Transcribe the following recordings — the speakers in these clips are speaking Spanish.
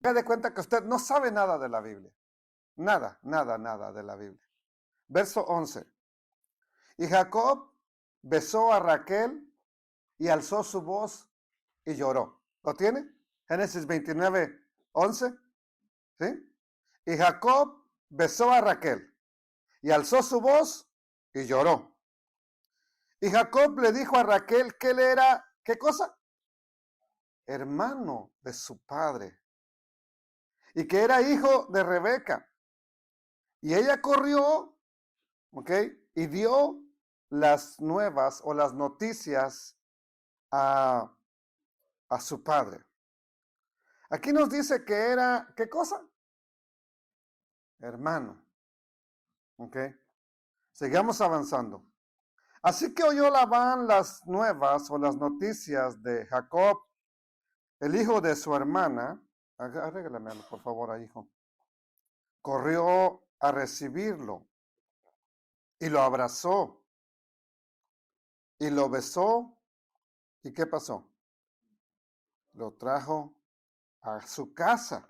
Haga de cuenta que usted no sabe nada de la Biblia. Nada, nada, nada de la Biblia. Verso 11. Y Jacob besó a Raquel y alzó su voz y lloró. ¿Lo tiene? Génesis 29, 11. ¿Sí? Y Jacob besó a Raquel y alzó su voz y lloró. Y Jacob le dijo a Raquel que él era, ¿qué cosa? Hermano de su padre. Y que era hijo de Rebeca. Y ella corrió, ¿ok? Y dio las nuevas o las noticias a su padre. Aquí nos dice que era, ¿qué cosa? Hermano. ¿Ok? Sigamos avanzando. Así que oyó Labán las nuevas o las noticias de Jacob, el hijo de su hermana. Arréglame, por favor, hijo. Corrió a recibirlo y lo abrazó y lo besó. ¿Y qué pasó? Lo trajo a su casa.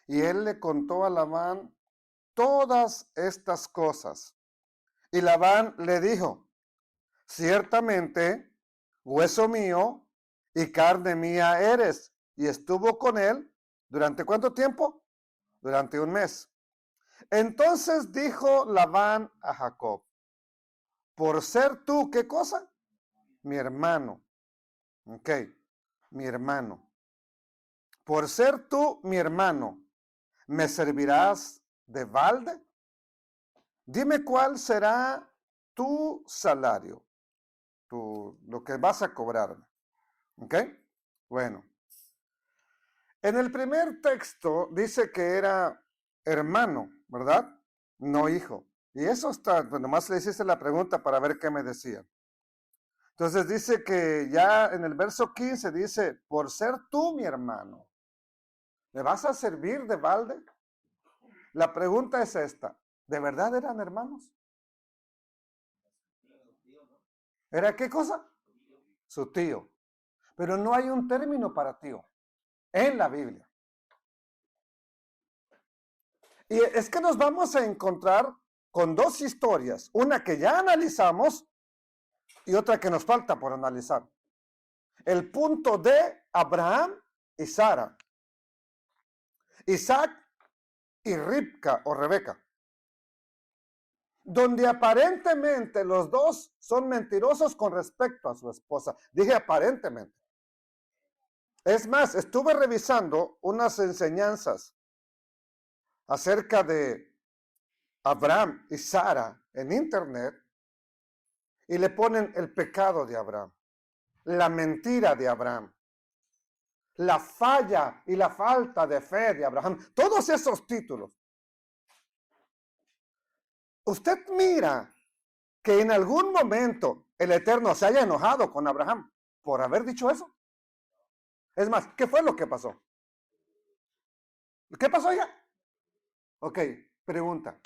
Y él le contó a Labán todas estas cosas. Y Labán le dijo, ciertamente, hueso mío y carne mía eres. Y estuvo con él, ¿durante cuánto tiempo? Durante un mes. Entonces dijo Labán a Jacob, por ser tú, ¿qué cosa? Mi hermano. Ok, mi hermano. Por ser tú mi hermano, ¿me servirás de balde? Dime cuál será tu salario, lo que vas a cobrarme. ¿Ok? Bueno. En el primer texto dice que era hermano, ¿verdad? No hijo. Y eso está, pues nomás le hiciste la pregunta para ver qué me decían. Entonces dice que ya en el verso 15 dice, por ser tú mi hermano, ¿me vas a servir de balde? La pregunta es esta, ¿de verdad eran hermanos? ¿Era qué cosa? Su tío. Pero no hay un término para tío en la Biblia. Y es que nos vamos a encontrar con dos historias, una que ya analizamos y otra que nos falta por analizar. El punto de Abraham y Sara, Isaac y Ribca o Rebeca, donde aparentemente los dos son mentirosos con respecto a su esposa. Dije aparentemente. Es más, estuve revisando unas enseñanzas acerca de Abraham y Sara en internet y le ponen el pecado de Abraham, la mentira de Abraham, la falla y la falta de fe de Abraham, todos esos títulos. Usted mira que en algún momento el Eterno se haya enojado con Abraham por haber dicho eso. Es más, ¿qué fue lo que pasó? ¿Qué pasó ya? Ok, pregunta.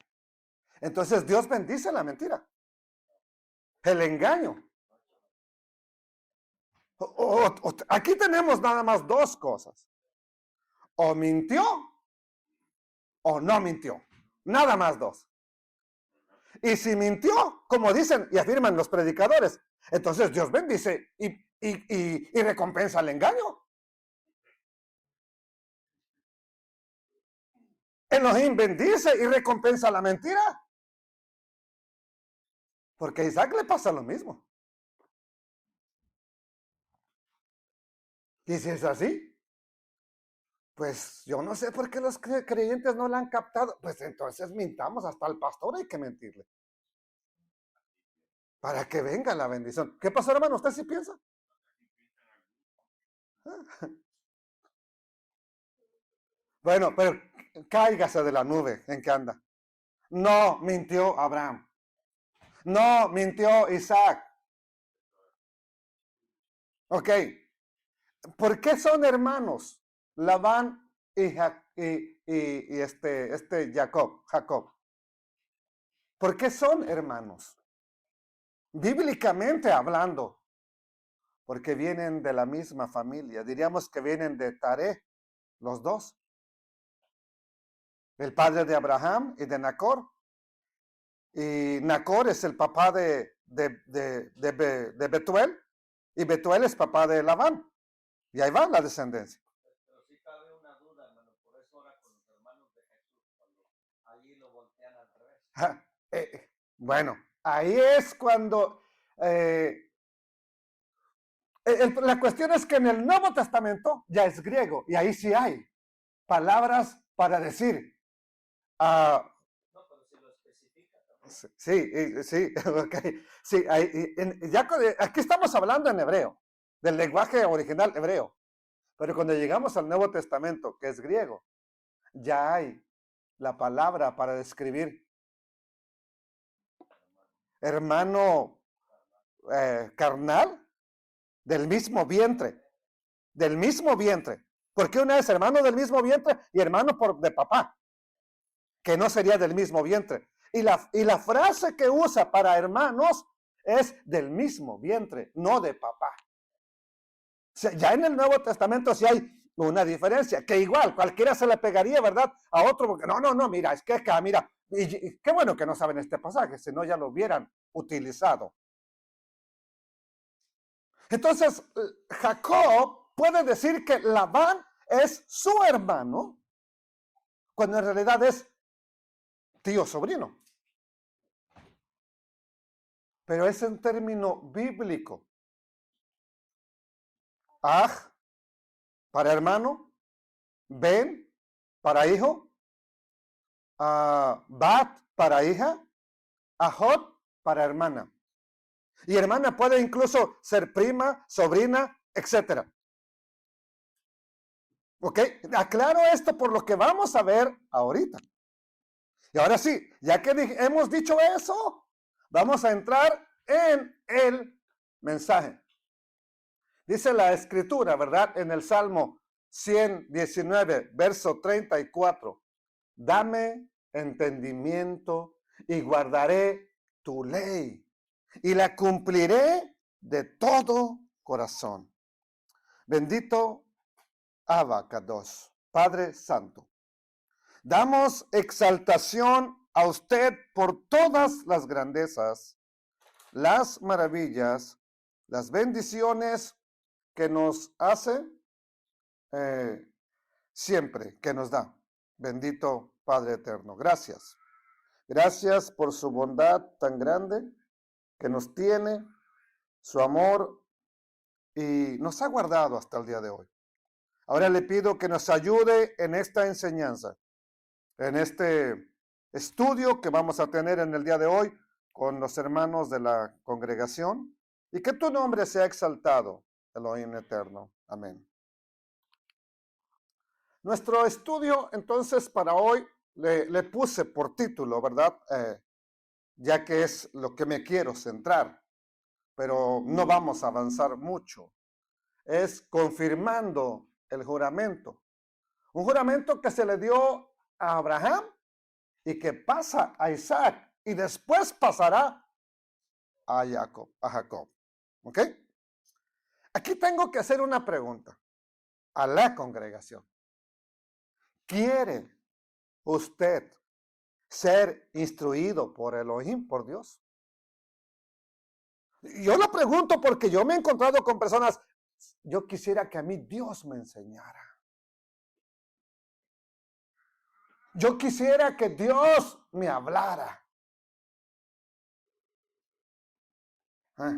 Entonces Dios bendice la mentira, el engaño. Aquí tenemos nada más dos cosas. O mintió o no mintió. Nada más dos. Y si mintió, como dicen y afirman los predicadores, entonces Dios bendice y recompensa el engaño. Elohim bendice y recompensa la mentira. Porque a Isaac le pasa lo mismo. Y si es así, pues yo no sé por qué los creyentes no la han captado. Pues entonces mintamos, hasta al pastor hay que mentirle. Para que venga la bendición. ¿Qué pasó, hermano? ¿Usted sí piensa? Bueno, pero cáigase de la nube en que anda. No mintió Abraham. No mintió Isaac. Ok. ¿Por qué son hermanos Labán y Jacob? ¿Por qué son hermanos? Bíblicamente hablando, porque vienen de la misma familia. Diríamos que vienen de Taré, los dos. el padre de Abraham y de Nacor. Y Nacor es el papá de Betuel, y Betuel es papá de Labán. Y ahí va la descendencia. Pero sí cabe una duda, hermano, por eso ahora con los hermanos de Jesús, cuando allí lo voltean al revés. Bueno, ahí es cuando la cuestión es que en el Nuevo Testamento ya es griego, y ahí sí hay palabras para decir. No, pero si lo especifica también. Sí, ok. Sí, aquí estamos hablando en hebreo, del lenguaje original hebreo. Pero cuando llegamos al Nuevo Testamento, que es griego, ya hay la palabra para describir hermano carnal del mismo vientre. Del mismo vientre. Porque una es hermano del mismo vientre y hermano de papá, que no sería del mismo vientre. Y la frase que usa para hermanos es del mismo vientre, no de papá. O sea, ya en el Nuevo Testamento sí hay una diferencia, que igual cualquiera se le pegaría, ¿verdad? A otro, porque no, mira, es que acá, mira, y qué bueno que no saben este pasaje, si no ya lo hubieran utilizado. Entonces, Jacob puede decir que Labán es su hermano, cuando en realidad es tío sobrino. Pero es un término bíblico. Aj para hermano, Ben para hijo, Bat para hija, Ajot para hermana. Y hermana puede incluso ser prima, sobrina, etc. ¿Ok? Aclaro esto por lo que vamos a ver ahorita. Y ahora sí, ya que hemos dicho eso, vamos a entrar en el mensaje. Dice la escritura, ¿verdad? En el Salmo 119, verso 34. Dame entendimiento y guardaré tu ley y la cumpliré de todo corazón. Bendito Abba Kadosh, Padre Santo. Damos exaltación a usted por todas las grandezas, las maravillas, las bendiciones que nos hace siempre, que nos da. Bendito Padre eterno. Gracias. Gracias por su bondad tan grande que nos tiene, su amor, y nos ha guardado hasta el día de hoy. Ahora le pido que nos ayude en esta enseñanza, en este estudio que vamos a tener en el día de hoy con los hermanos de la congregación, y que tu nombre sea exaltado, Elohim eterno. Amén. Nuestro estudio, entonces, para hoy le puse por título, ¿verdad? Ya que es lo que me quiero centrar, pero no vamos a avanzar mucho. Es confirmando el juramento. Un juramento que se le dio a Abraham y que pasa a Isaac y después pasará a Jacob. ¿Ok? Aquí tengo que hacer una pregunta a la congregación. ¿Quiere usted ser instruido por Elohim, por Dios? Yo lo pregunto porque yo me he encontrado con personas, yo quisiera que a mí Dios me enseñara. Yo quisiera que Dios me hablara. Ay.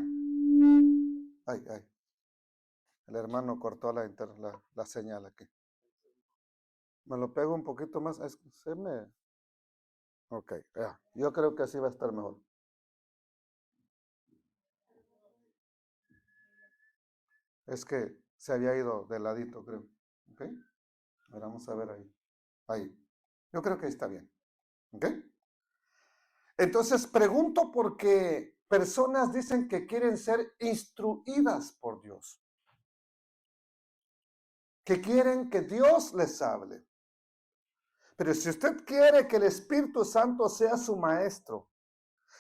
El hermano cortó la señal aquí. Me lo pego un poquito más. Ok, ya. Yo creo que así va a estar mejor. Es que se había ido de ladito, creo. Ok. Vamos a ver ahí. Ahí. Yo creo que ahí está bien. ¿Ok? Entonces pregunto porque personas dicen que quieren ser instruidas por Dios. Que quieren que Dios les hable. Pero si usted quiere que el Espíritu Santo sea su maestro,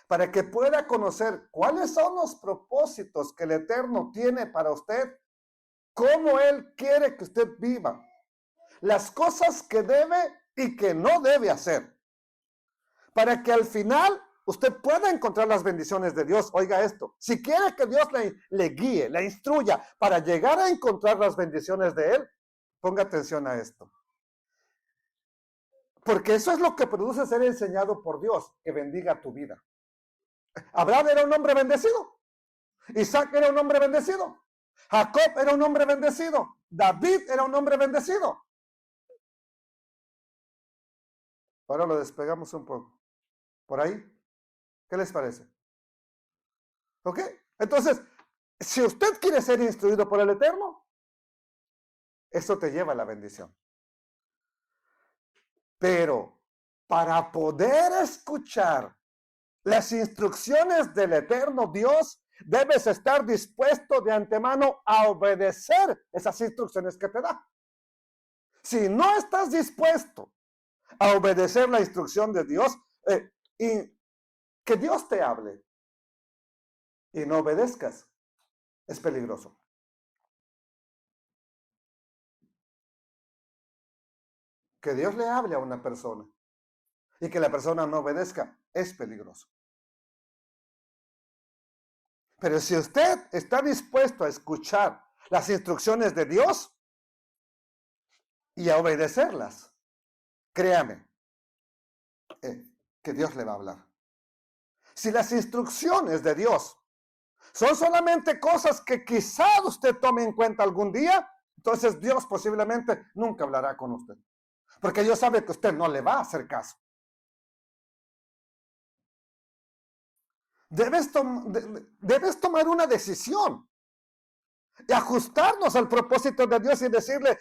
para que pueda conocer cuáles son los propósitos que el Eterno tiene para usted, cómo Él quiere que usted viva, las cosas que debe y que no debe hacer. Para que al final usted pueda encontrar las bendiciones de Dios. Oiga esto, si quiere que Dios le guíe, le instruya para llegar a encontrar las bendiciones de Él, ponga atención a esto. Porque eso es lo que produce ser enseñado por Dios, que bendiga tu vida. Abraham era un hombre bendecido. Isaac era un hombre bendecido. Jacob era un hombre bendecido. David era un hombre bendecido. Ahora lo despegamos un poco. ¿Por ahí? ¿Qué les parece? ¿Ok? Entonces, si usted quiere ser instruido por el Eterno, eso te lleva a la bendición. Pero para poder escuchar las instrucciones del Eterno Dios, debes estar dispuesto de antemano a obedecer esas instrucciones que te da. Si no estás dispuesto a obedecer la instrucción de Dios, y que Dios te hable y no obedezcas, es peligroso. Que Dios le hable a una persona y que la persona no obedezca, es peligroso. Pero si usted está dispuesto a escuchar las instrucciones de Dios y a obedecerlas, créame, que Dios le va a hablar. Si las instrucciones de Dios son solamente cosas que quizás usted tome en cuenta algún día, entonces Dios posiblemente nunca hablará con usted. Porque Dios sabe que usted no le va a hacer caso. Debes tomar una decisión y ajustarnos al propósito de Dios y decirle,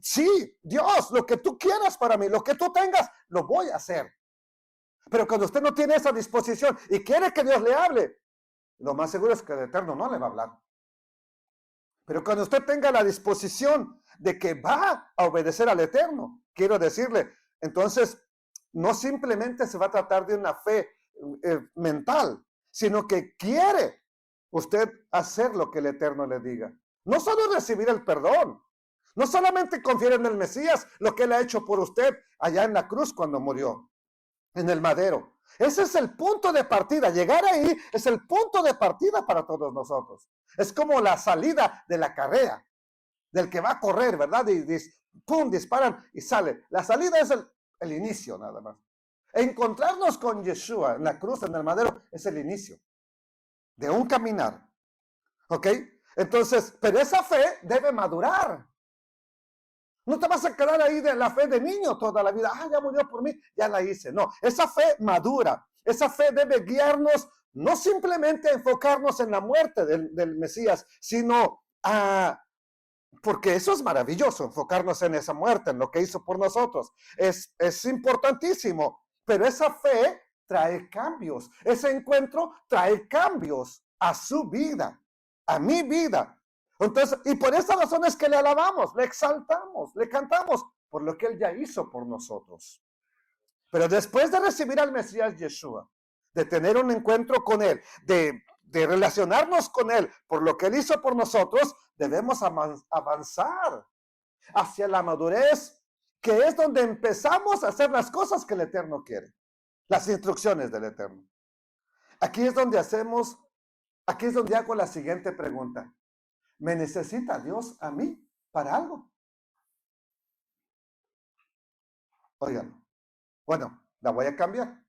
sí, Dios, lo que tú quieras para mí, lo que tú tengas, lo voy a hacer. Pero cuando usted no tiene esa disposición y quiere que Dios le hable, lo más seguro es que el Eterno no le va a hablar. Pero cuando usted tenga la disposición de que va a obedecer al Eterno, quiero decirle, entonces no simplemente se va a tratar de una fe mental, sino que quiere usted hacer lo que el Eterno le diga. No solo recibir el perdón, no solamente confiar en el Mesías, lo que Él ha hecho por usted allá en la cruz cuando murió, en el madero. Ese es el punto de partida. Llegar ahí es el punto de partida para todos nosotros. Es como la salida de la carrera, del que va a correr, ¿verdad? Y pum, disparan y sale. La salida es el inicio nada más. Encontrarnos con Yeshua en la cruz, en el madero, es el inicio de un caminar. ¿Ok? Entonces, pero esa fe debe madurar. No te vas a quedar ahí de la fe de niño toda la vida. Ya murió por mí, ya la hice. No, esa fe madura. Esa fe debe guiarnos, no simplemente a enfocarnos en la muerte del Mesías, sino porque eso es maravilloso, enfocarnos en esa muerte, en lo que hizo por nosotros. Es importantísimo, pero esa fe trae cambios. Ese encuentro trae cambios a su vida, a mi vida. Entonces, y por esa razón es que le alabamos, le exaltamos, le cantamos por lo que Él ya hizo por nosotros. Pero después de recibir al Mesías Yeshua, de tener un encuentro con Él, de relacionarnos con Él por lo que Él hizo por nosotros, debemos avanzar hacia la madurez, que es donde empezamos a hacer las cosas que el Eterno quiere, las instrucciones del Eterno. Aquí es donde hago la siguiente pregunta. ¿Me necesita Dios a mí para algo? Oigan, bueno, la voy a cambiar.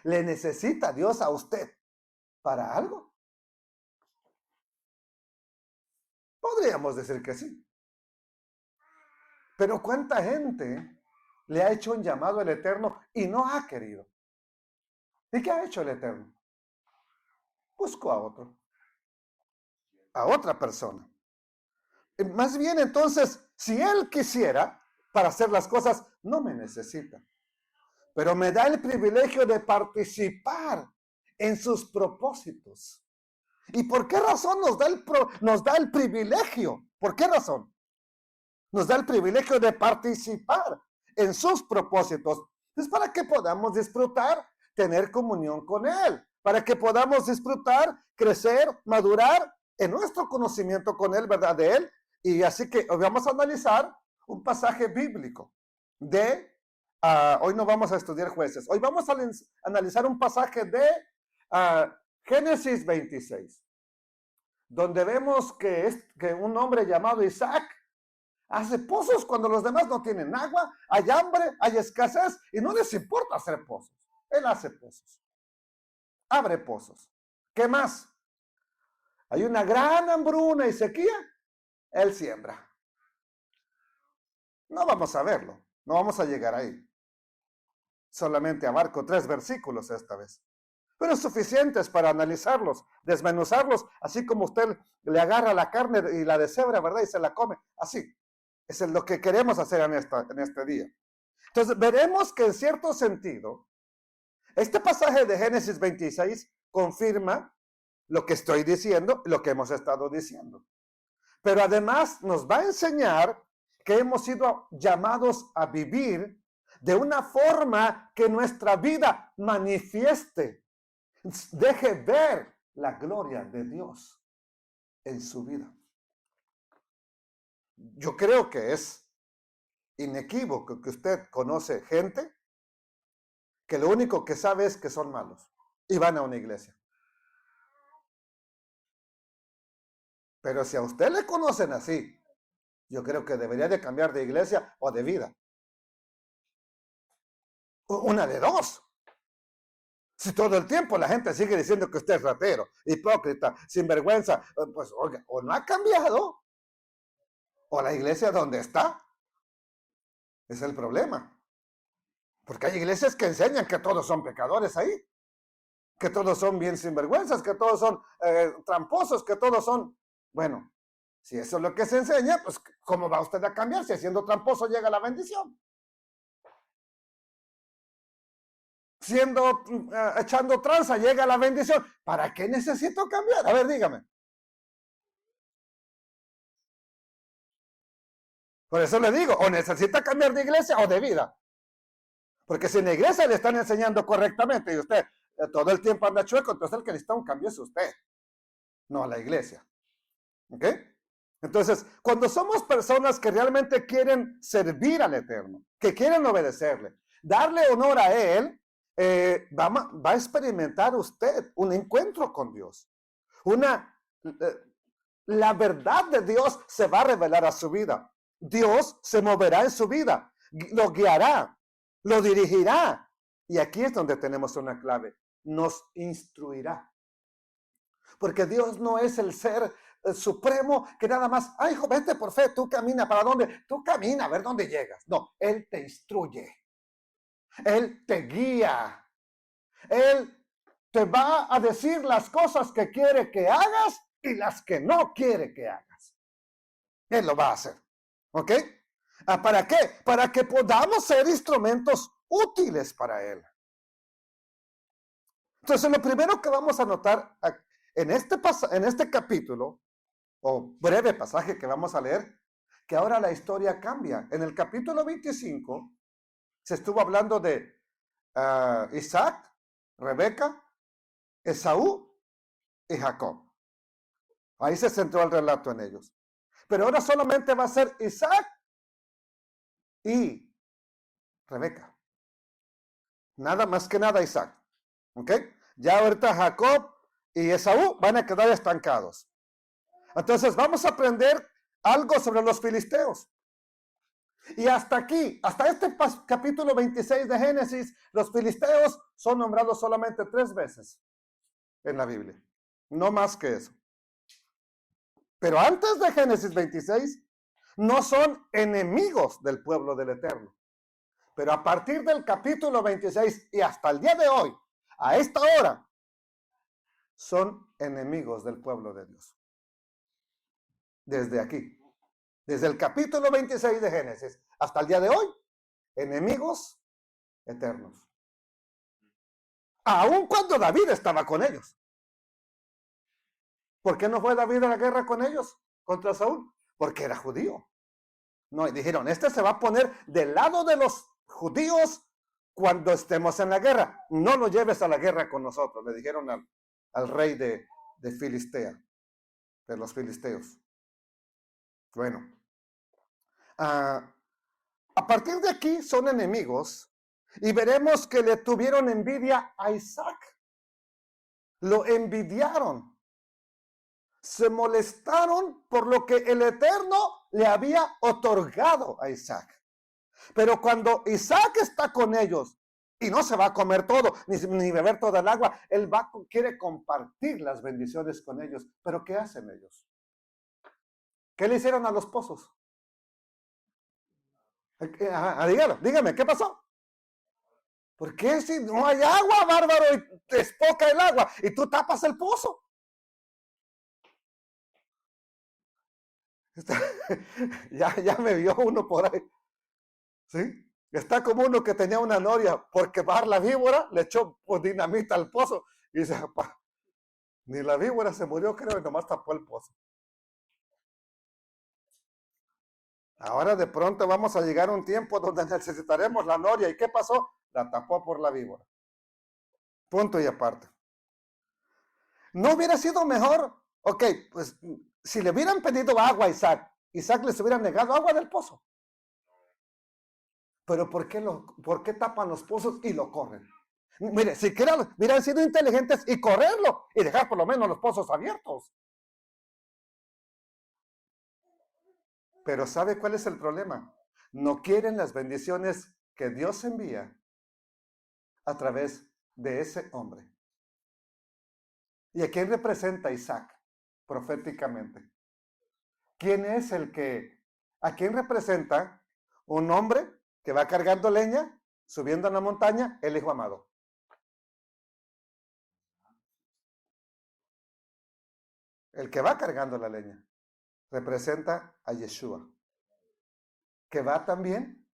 ¿Le necesita Dios a usted para algo? Podríamos decir que sí. Pero ¿cuánta gente le ha hecho un llamado al Eterno y no ha querido? ¿Y qué ha hecho el Eterno? Buscó a otra persona. Más bien entonces, si Él quisiera para hacer las cosas, no me necesita. Pero me da el privilegio de participar en sus propósitos. ¿Y por qué razón nos da el privilegio? ¿Por qué razón? Nos da el privilegio de participar en sus propósitos. Es para que podamos disfrutar, tener comunión con Él, para que podamos disfrutar, crecer, madurar en nuestro conocimiento con Él, ¿verdad? De Él. Y así que hoy vamos a analizar un pasaje bíblico de Hoy no vamos a estudiar jueces. Hoy vamos a analizar un pasaje de Génesis 26, donde vemos que un hombre llamado Isaac hace pozos cuando los demás no tienen agua, hay hambre, hay escasez y no les importa hacer pozos. Él hace pozos, abre pozos. ¿Qué más? Hay una gran hambruna y sequía, él siembra. No vamos a verlo, no vamos a llegar ahí. Solamente abarco 3 versículos esta vez, pero suficientes para analizarlos, desmenuzarlos, así como usted le agarra la carne y la deshebra, ¿verdad? Y se la come, así. Es lo que queremos hacer en este día. Entonces, veremos que en cierto sentido, este pasaje de Génesis 26 confirma lo que estoy diciendo, lo que hemos estado diciendo. Pero además nos va a enseñar que hemos sido llamados a vivir de una forma que nuestra vida manifieste, deje ver la gloria de Dios en su vida. Yo creo que es inequívoco que usted conoce gente que lo único que sabe es que son malos y van a una iglesia. Pero si a usted le conocen así, yo creo que debería de cambiar de iglesia o de vida. Una de dos. Si todo el tiempo la gente sigue diciendo que usted es ratero, hipócrita, sinvergüenza, pues oiga, o no ha cambiado, o la iglesia donde está. Es el problema. Porque hay iglesias que enseñan que todos son pecadores ahí, que todos son bien sinvergüenzas, que todos son tramposos, que todos son... Bueno, si eso es lo que se enseña, pues ¿cómo va usted a cambiar si siendo tramposo llega la bendición? Siendo, echando tranza llega la bendición. ¿Para qué necesito cambiar? A ver, dígame. Por eso le digo, o necesita cambiar de iglesia o de vida. Porque si en la iglesia le están enseñando correctamente y usted todo el tiempo anda chueco, entonces el que necesita un cambio es usted, no la iglesia. ¿Ok? Entonces, cuando somos personas que realmente quieren servir al Eterno, que quieren obedecerle, darle honor a Él, va a experimentar usted un encuentro con Dios. La verdad de Dios se va a revelar a su vida. Dios se moverá en su vida, lo guiará, lo dirigirá. Y aquí es donde tenemos una clave. Nos instruirá. Porque Dios no es el ser supremo que nada más, ay, hijo, vete por fe, tú camina, ¿para dónde? Tú camina, a ver dónde llegas. No, Él te instruye. Él te guía. Él te va a decir las cosas que quiere que hagas y las que no quiere que hagas. Él lo va a hacer. ¿Ok? ¿Para qué? Para que podamos ser instrumentos útiles para Él. Entonces, lo primero que vamos a notar en este capítulo, o breve pasaje que vamos a leer, que ahora la historia cambia. En el capítulo 25 se estuvo hablando de Isaac, Rebeca, Esaú y Jacob. Ahí se centró el relato en ellos. Pero ahora solamente va a ser Isaac y Rebeca. Nada más que nada Isaac. ¿Ok? Ya ahorita Jacob y Esaú van a quedar estancados. Entonces vamos a aprender algo sobre los filisteos. Y hasta aquí, hasta este capítulo 26 de Génesis, los filisteos son nombrados solamente 3 veces en la Biblia. No más que eso. Pero antes de Génesis 26, no son enemigos del pueblo del Eterno. Pero a partir del capítulo 26 y hasta el día de hoy, a esta hora, son enemigos del pueblo de Dios. Desde aquí, desde el capítulo 26 de Génesis hasta el día de hoy, enemigos eternos. Aun cuando David estaba con ellos. ¿Por qué no fue David a la guerra con ellos, contra Saúl? Porque era judío. No, y dijeron, este se va a poner del lado de los judíos cuando estemos en la guerra. No lo lleves a la guerra con nosotros, le dijeron al rey de Filistea, de los filisteos. Bueno, a partir de aquí son enemigos Y veremos que le tuvieron envidia a Isaac. Lo envidiaron. Se molestaron por lo que el Eterno le había otorgado a Isaac. Pero cuando Isaac está con ellos y no se va a comer todo, ni beber toda el agua, él quiere compartir las bendiciones con ellos. Pero ¿qué hacen ellos? ¿Qué le hicieron a los pozos? Dígame, ¿qué pasó? ¿Por qué si no hay agua, bárbaro, y te despoca el agua y tú tapas el pozo? Ya me vio uno por ahí. ¿Sí? Está como uno que tenía una noria por quemar la víbora, le echó dinamita al pozo y dice, ni la víbora se murió, creo, y nomás tapó el pozo. Ahora de pronto vamos a llegar a un tiempo donde necesitaremos la noria. ¿Y qué pasó? La tapó por la víbora. Punto y aparte. ¿No hubiera sido mejor? Ok, pues si le hubieran pedido agua a Isaac, Isaac les hubiera negado agua del pozo. Pero ¿por qué tapan los pozos y lo corren? Mire, si hubieran sido inteligentes y correrlo y dejar por lo menos los pozos abiertos. Pero ¿sabe cuál es el problema? No quieren las bendiciones que Dios envía a través de ese hombre. ¿Y a quién representa Isaac proféticamente? ¿Quién es a quién representa? Un hombre que va cargando leña, subiendo a la montaña, el hijo amado. El que va cargando la leña representa a Yeshua, que va también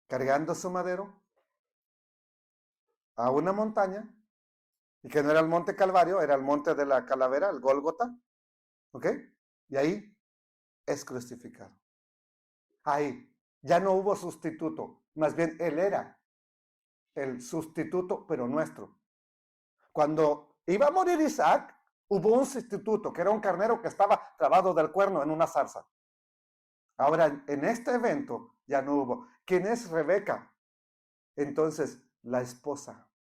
cargando su madero a una montaña, y que no era el monte Calvario, era el monte de la calavera, el Gólgota, ¿ok? Y ahí es crucificado. Ahí ya no hubo sustituto, más bien él era el sustituto, pero nuestro. Cuando iba a morir Isaac, hubo un sustituto, que era un carnero que estaba trabado del cuerno en una zarza. Ahora, en este evento ya no hubo. ¿Quién es Rebeca? Entonces, la esposa,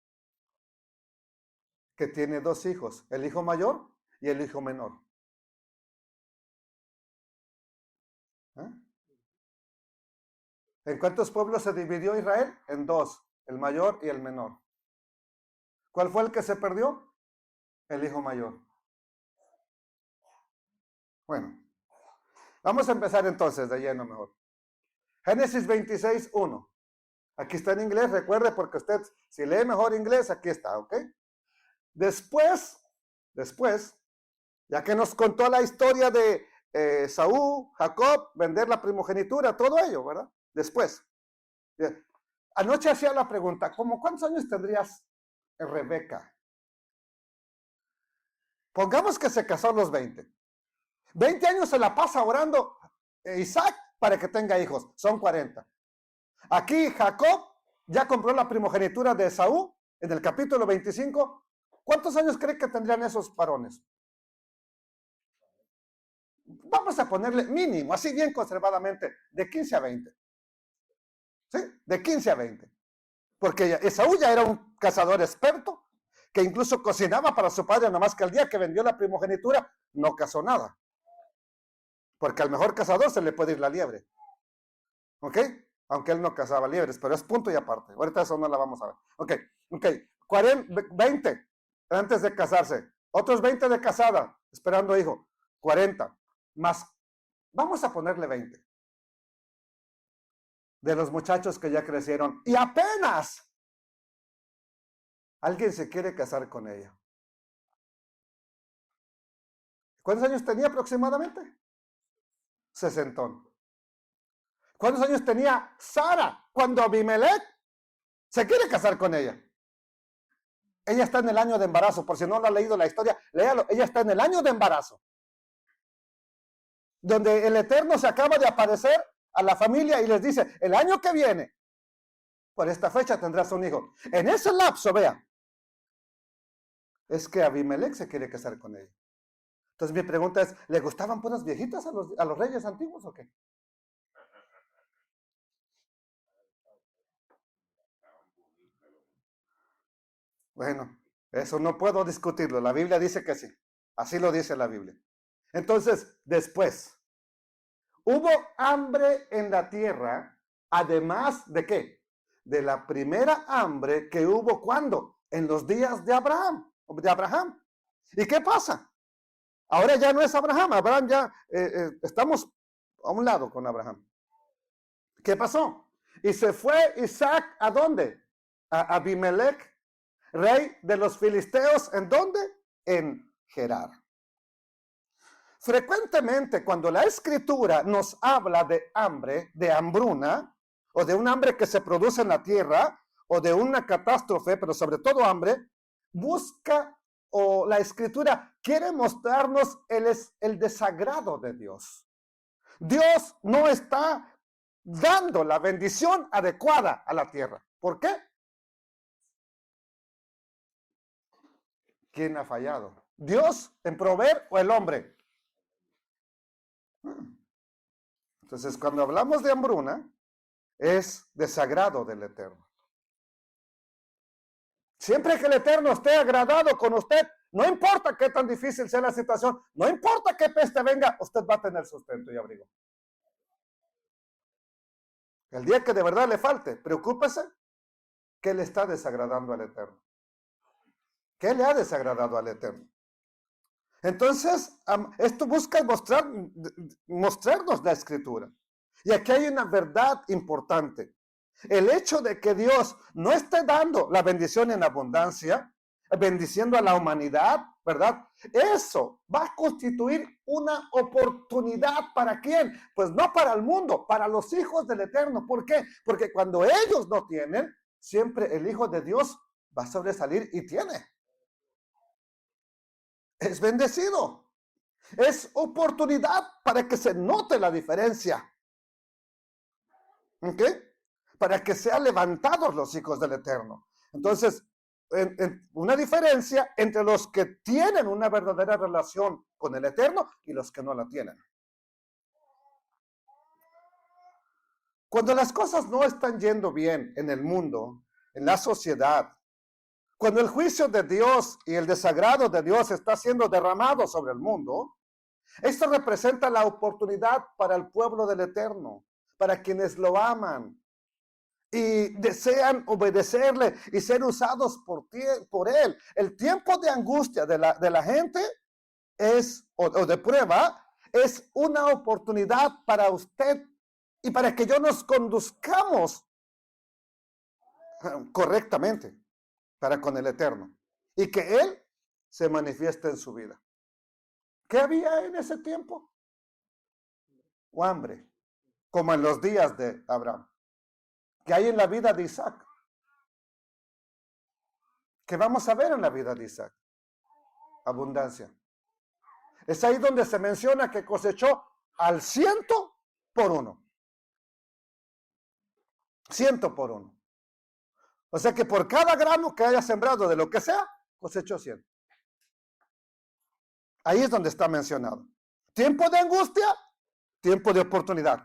que tiene dos hijos, el hijo mayor y el hijo menor. ¿Eh? ¿En cuántos pueblos se dividió Israel? En dos, el mayor y el menor. ¿Cuál fue el que se perdió? El hijo mayor. Bueno, vamos a empezar entonces de lleno mejor. Génesis 26, 1. Aquí está en inglés, recuerde, porque usted, si lee mejor inglés, aquí está, ¿ok? Después, ya que nos contó la historia de Saúl, Jacob, vender la primogenitura, todo ello, ¿verdad? Después. Anoche hacía la pregunta, ¿cómo cuántos años tendrías Rebeca? Pongamos que se casó a los 20. 20 años se la pasa orando Isaac para que tenga hijos, son 40. Aquí Jacob ya compró la primogenitura de Esaú en el capítulo 25. ¿Cuántos años cree que tendrían esos varones? Vamos a ponerle mínimo, así bien conservadamente, de 15 a 20. ¿Sí? De 15 a 20. Porque Esaú ya era un cazador experto, que incluso cocinaba para su padre, nomás que el día que vendió la primogenitura, no cazó nada. Porque al mejor cazador se le puede ir la liebre. ¿Ok? Aunque él no cazaba liebres, pero es punto y aparte. Ahorita eso no la vamos a ver. Ok. 20 antes de casarse. Otros 20 de casada, esperando hijo. 40. Más, vamos a ponerle 20. De los muchachos que ya crecieron. Y apenas alguien se quiere casar con ella. ¿Cuántos años tenía aproximadamente? 60. ¿Cuántos años tenía Sara cuando Abimelech se quiere casar con ella? Ella está en el año de embarazo, por si no lo ha leído la historia, léalo, ella está en el año de embarazo, donde el Eterno se acaba de aparecer a la familia y les dice, el año que viene, por esta fecha tendrás un hijo. En ese lapso, vea, es que Abimelech se quiere casar con ella. Entonces mi pregunta es, ¿le gustaban puras viejitas a los reyes antiguos o qué? Bueno, eso no puedo discutirlo. La Biblia dice que sí. Así lo dice la Biblia. Entonces, después, hubo hambre en la tierra, además de ¿qué? De la primera hambre que hubo, ¿cuándo? En los días de Abraham. ¿Y qué pasa? Ahora ya no es Abraham. Abraham ya, estamos a un lado con Abraham. ¿Qué pasó? Y se fue Isaac, ¿a dónde? A Abimelech, rey de los filisteos. ¿En dónde? En Gerar. Frecuentemente cuando la escritura nos habla de hambre, de hambruna, o de un hambre que se produce en la tierra, o de una catástrofe, pero sobre todo hambre, busca, o la escritura quiere mostrarnos el desagrado de Dios. Dios no está dando la bendición adecuada a la tierra. ¿Por qué? ¿Quién ha fallado? ¿Dios en proveer o el hombre? Entonces, cuando hablamos de hambruna, es desagrado del Eterno. Siempre que el Eterno esté agradado con usted, no importa qué tan difícil sea la situación, no importa qué peste venga, usted va a tener sustento y abrigo. El día que de verdad le falte, preocúpese qué le está desagradando al Eterno. ¿Qué le ha desagradado al Eterno? Entonces, esto busca mostrarnos la escritura. Y aquí hay una verdad importante. El hecho de que Dios no esté dando la bendición en abundancia, bendiciendo a la humanidad, ¿verdad? Eso va a constituir una oportunidad ¿para quién? Pues no para el mundo, para los hijos del Eterno. ¿Por qué? Porque cuando ellos no tienen, siempre el Hijo de Dios va a sobresalir y tiene. Es bendecido. Es oportunidad para que se note la diferencia. ¿Ok? Para que sean levantados los hijos del Eterno. Entonces, una diferencia entre los que tienen una verdadera relación con el Eterno y los que no la tienen. Cuando las cosas no están yendo bien en el mundo, en la sociedad, cuando el juicio de Dios y el desagrado de Dios está siendo derramado sobre el mundo, esto representa la oportunidad para el pueblo del Eterno, para quienes lo aman y desean obedecerle y ser usados por él. El tiempo de angustia de la gente es, o de prueba, es una oportunidad para usted y para que yo nos conduzcamos correctamente para con el Eterno y que Él se manifieste en su vida. ¿Qué había en ese tiempo? O hambre, como en los días de Abraham. ¿Qué hay en la vida de Isaac? ¿Qué vamos a ver en la vida de Isaac? Abundancia. Es ahí donde se menciona que cosechó al 100 por 1. 100 por 1. O sea que por cada grano que haya sembrado de lo que sea, cosechó 100. Ahí es donde está mencionado. Tiempo de angustia, tiempo de oportunidad.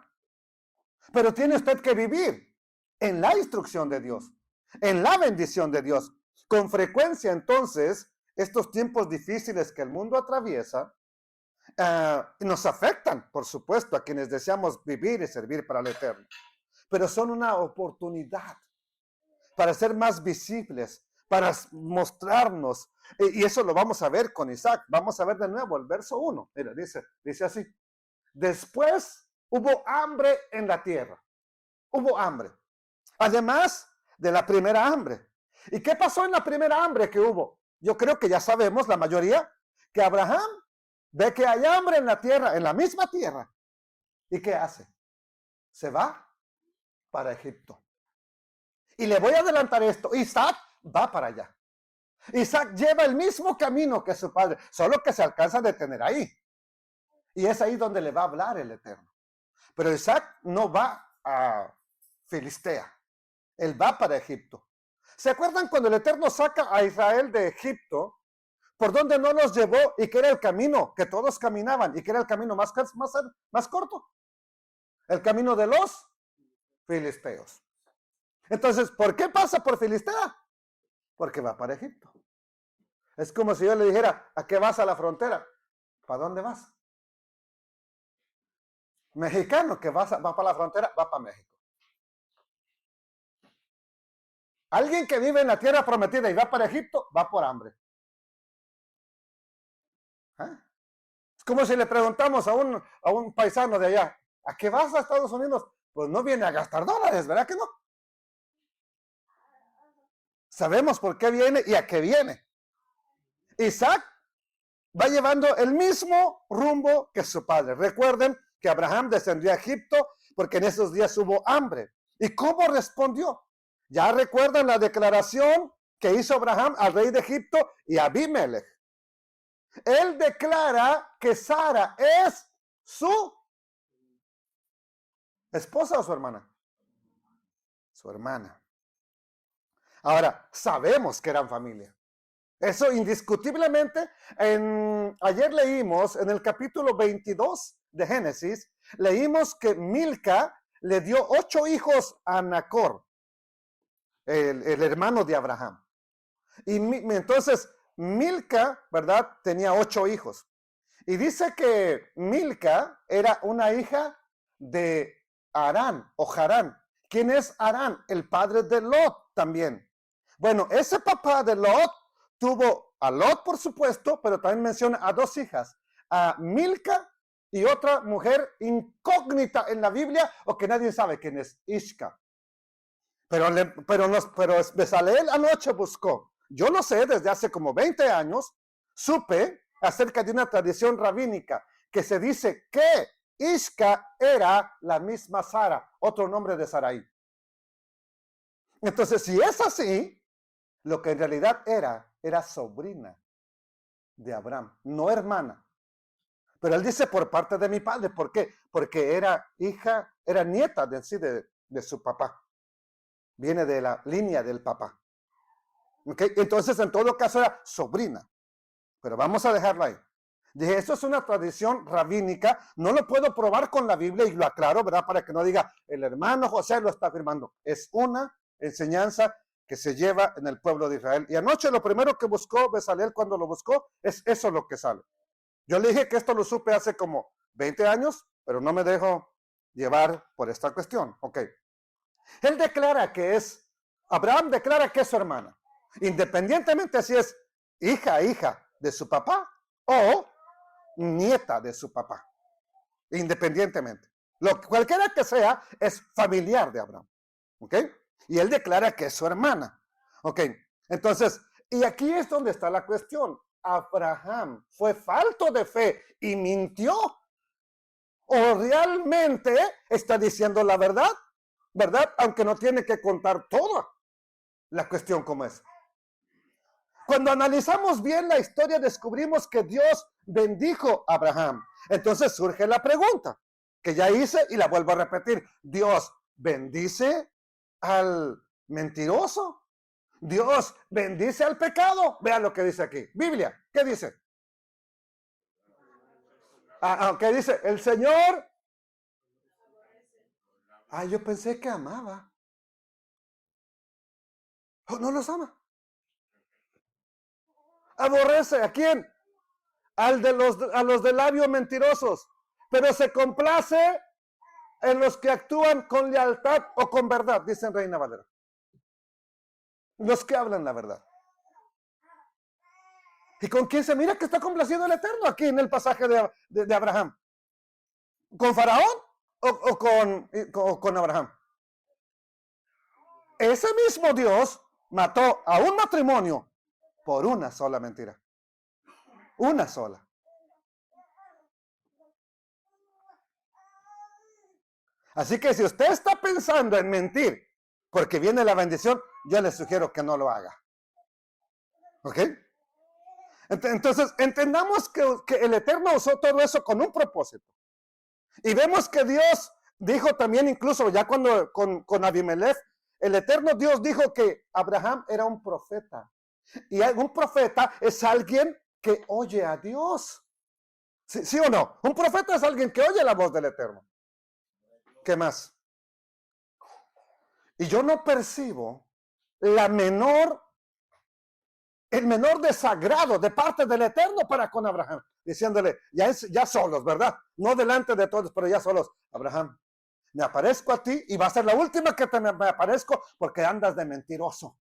Pero tiene usted que vivir en la instrucción de Dios, en la bendición de Dios. Con frecuencia, entonces, estos tiempos difíciles que el mundo atraviesa, nos afectan, por supuesto, a quienes deseamos vivir y servir para el Eterno. Pero son una oportunidad para ser más visibles, para mostrarnos. Y eso lo vamos a ver con Isaac. Vamos a ver de nuevo el verso 1. Mira, dice así. Después hubo hambre en la tierra. Hubo hambre. Además de la primera hambre. ¿Y qué pasó en la primera hambre que hubo? Yo creo que ya sabemos, la mayoría, que Abraham ve que hay hambre en la tierra, en la misma tierra. ¿Y qué hace? Se va para Egipto. Y le voy a adelantar esto. Isaac va para allá. Isaac lleva el mismo camino que su padre, solo que se alcanza a detener ahí. Y es ahí donde le va a hablar el Eterno. Pero Isaac no va a Filistea. Él va para Egipto. ¿Se acuerdan cuando el Eterno saca a Israel de Egipto? ¿Por donde no los llevó y que era el camino que todos caminaban y que era el camino más corto? El camino de los filisteos. Entonces, ¿por qué pasa por Filistea? Porque va para Egipto. Es como si yo le dijera, ¿a qué vas a la frontera? ¿Para dónde vas? Mexicano que va para la frontera, va para México. Alguien que vive en la tierra prometida y va para Egipto, va por hambre. ¿Eh? Es como si le preguntamos a un paisano de allá, ¿a qué vas a Estados Unidos? Pues no viene a gastar dólares, ¿verdad que no? Sabemos por qué viene y a qué viene. Isaac va llevando el mismo rumbo que su padre. Recuerden que Abraham descendió a Egipto porque en esos días hubo hambre. ¿Y cómo respondió? Ya recuerdan la declaración que hizo Abraham al rey de Egipto y a Abimelech. Él declara que Sara es su esposa o su hermana. Su hermana. Ahora, sabemos que eran familia. Eso indiscutiblemente, ayer leímos en el capítulo 22 de Génesis, leímos que Milca le dio 8 hijos a Nacor, el hermano de Abraham. Y entonces Milca, ¿verdad? Tenía 8 hijos. Y dice que Milca era una hija de Harán o Harán. ¿Quién es Harán? El padre de Lot también. Bueno, ese papá de Lot tuvo a Lot, por supuesto, pero también menciona a 2 hijas, a Milca y otra mujer incógnita en la Biblia o que nadie sabe quién es, Isca. Pero Bezaleel anoche buscó. Yo lo sé desde hace como 20 años, supe acerca de una tradición rabínica que se dice que Isca era la misma Sara, otro nombre de Sarai. Entonces, si es así, lo que en realidad era sobrina de Abraham, no hermana. Pero él dice por parte de mi padre. ¿Por qué? Porque era nieta de su papá. Viene de la línea del papá. ¿Okay? Entonces, en todo caso, era sobrina. Pero vamos a dejarlo ahí. Dije, eso es una tradición rabínica. No lo puedo probar con la Biblia y lo aclaro, ¿verdad? Para que no diga, el hermano José lo está afirmando. Es una enseñanza que se lleva en el pueblo de Israel. Y anoche lo primero que buscó Bezaleel cuando lo buscó es eso lo que sale. Yo le dije que esto lo supe hace como 20 años, pero no me dejo llevar por esta cuestión. Ok. Él declara que Abraham declara que es su hermana, independientemente si es hija de su papá o nieta de su papá, independientemente. Cualquiera que sea, es familiar de Abraham. ¿Ok? Y él declara que es su hermana. ¿Ok? Entonces, y aquí es donde está la cuestión. ¿Abraham fue falto de fe y mintió? ¿O realmente está diciendo la verdad? ¿Verdad? Aunque no tiene que contar toda la cuestión como es. Cuando analizamos bien la historia, descubrimos que Dios bendijo a Abraham. Entonces surge la pregunta, que ya hice y la vuelvo a repetir. ¿Dios bendice al mentiroso? ¿Dios bendice al pecado? Vean lo que dice aquí. Biblia, ¿qué dice? ¿Qué dice? El Señor. Yo pensé que amaba. No los ama. Aborrece, ¿a quién? A los de labios mentirosos, pero se complace en los que actúan con lealtad o con verdad, dice Reina Valera. Los que hablan la verdad. ¿Y con quién se mira que está complaciendo el Eterno aquí en el pasaje de Abraham? ¿Con Faraón o con Abraham? Ese mismo Dios mató a un matrimonio por una sola mentira. Una sola. Así que si usted está pensando en mentir porque viene la bendición, yo le sugiero que no lo haga. ¿Ok? Entonces, entendamos que el Eterno usó todo eso con un propósito. Y vemos que Dios dijo también, incluso ya cuando con Abimelech, el Eterno Dios dijo que Abraham era un profeta. Y un profeta es alguien que oye a Dios. ¿Sí o no? Un profeta es alguien que oye la voz del Eterno. ¿Qué más? Y yo no percibo la menor el menor desagrado de parte del Eterno para con Abraham, diciéndole, ya solos, ¿verdad? No delante de todos, pero ya solos. Abraham, me aparezco a ti y va a ser la última que me aparezco porque andas de mentiroso.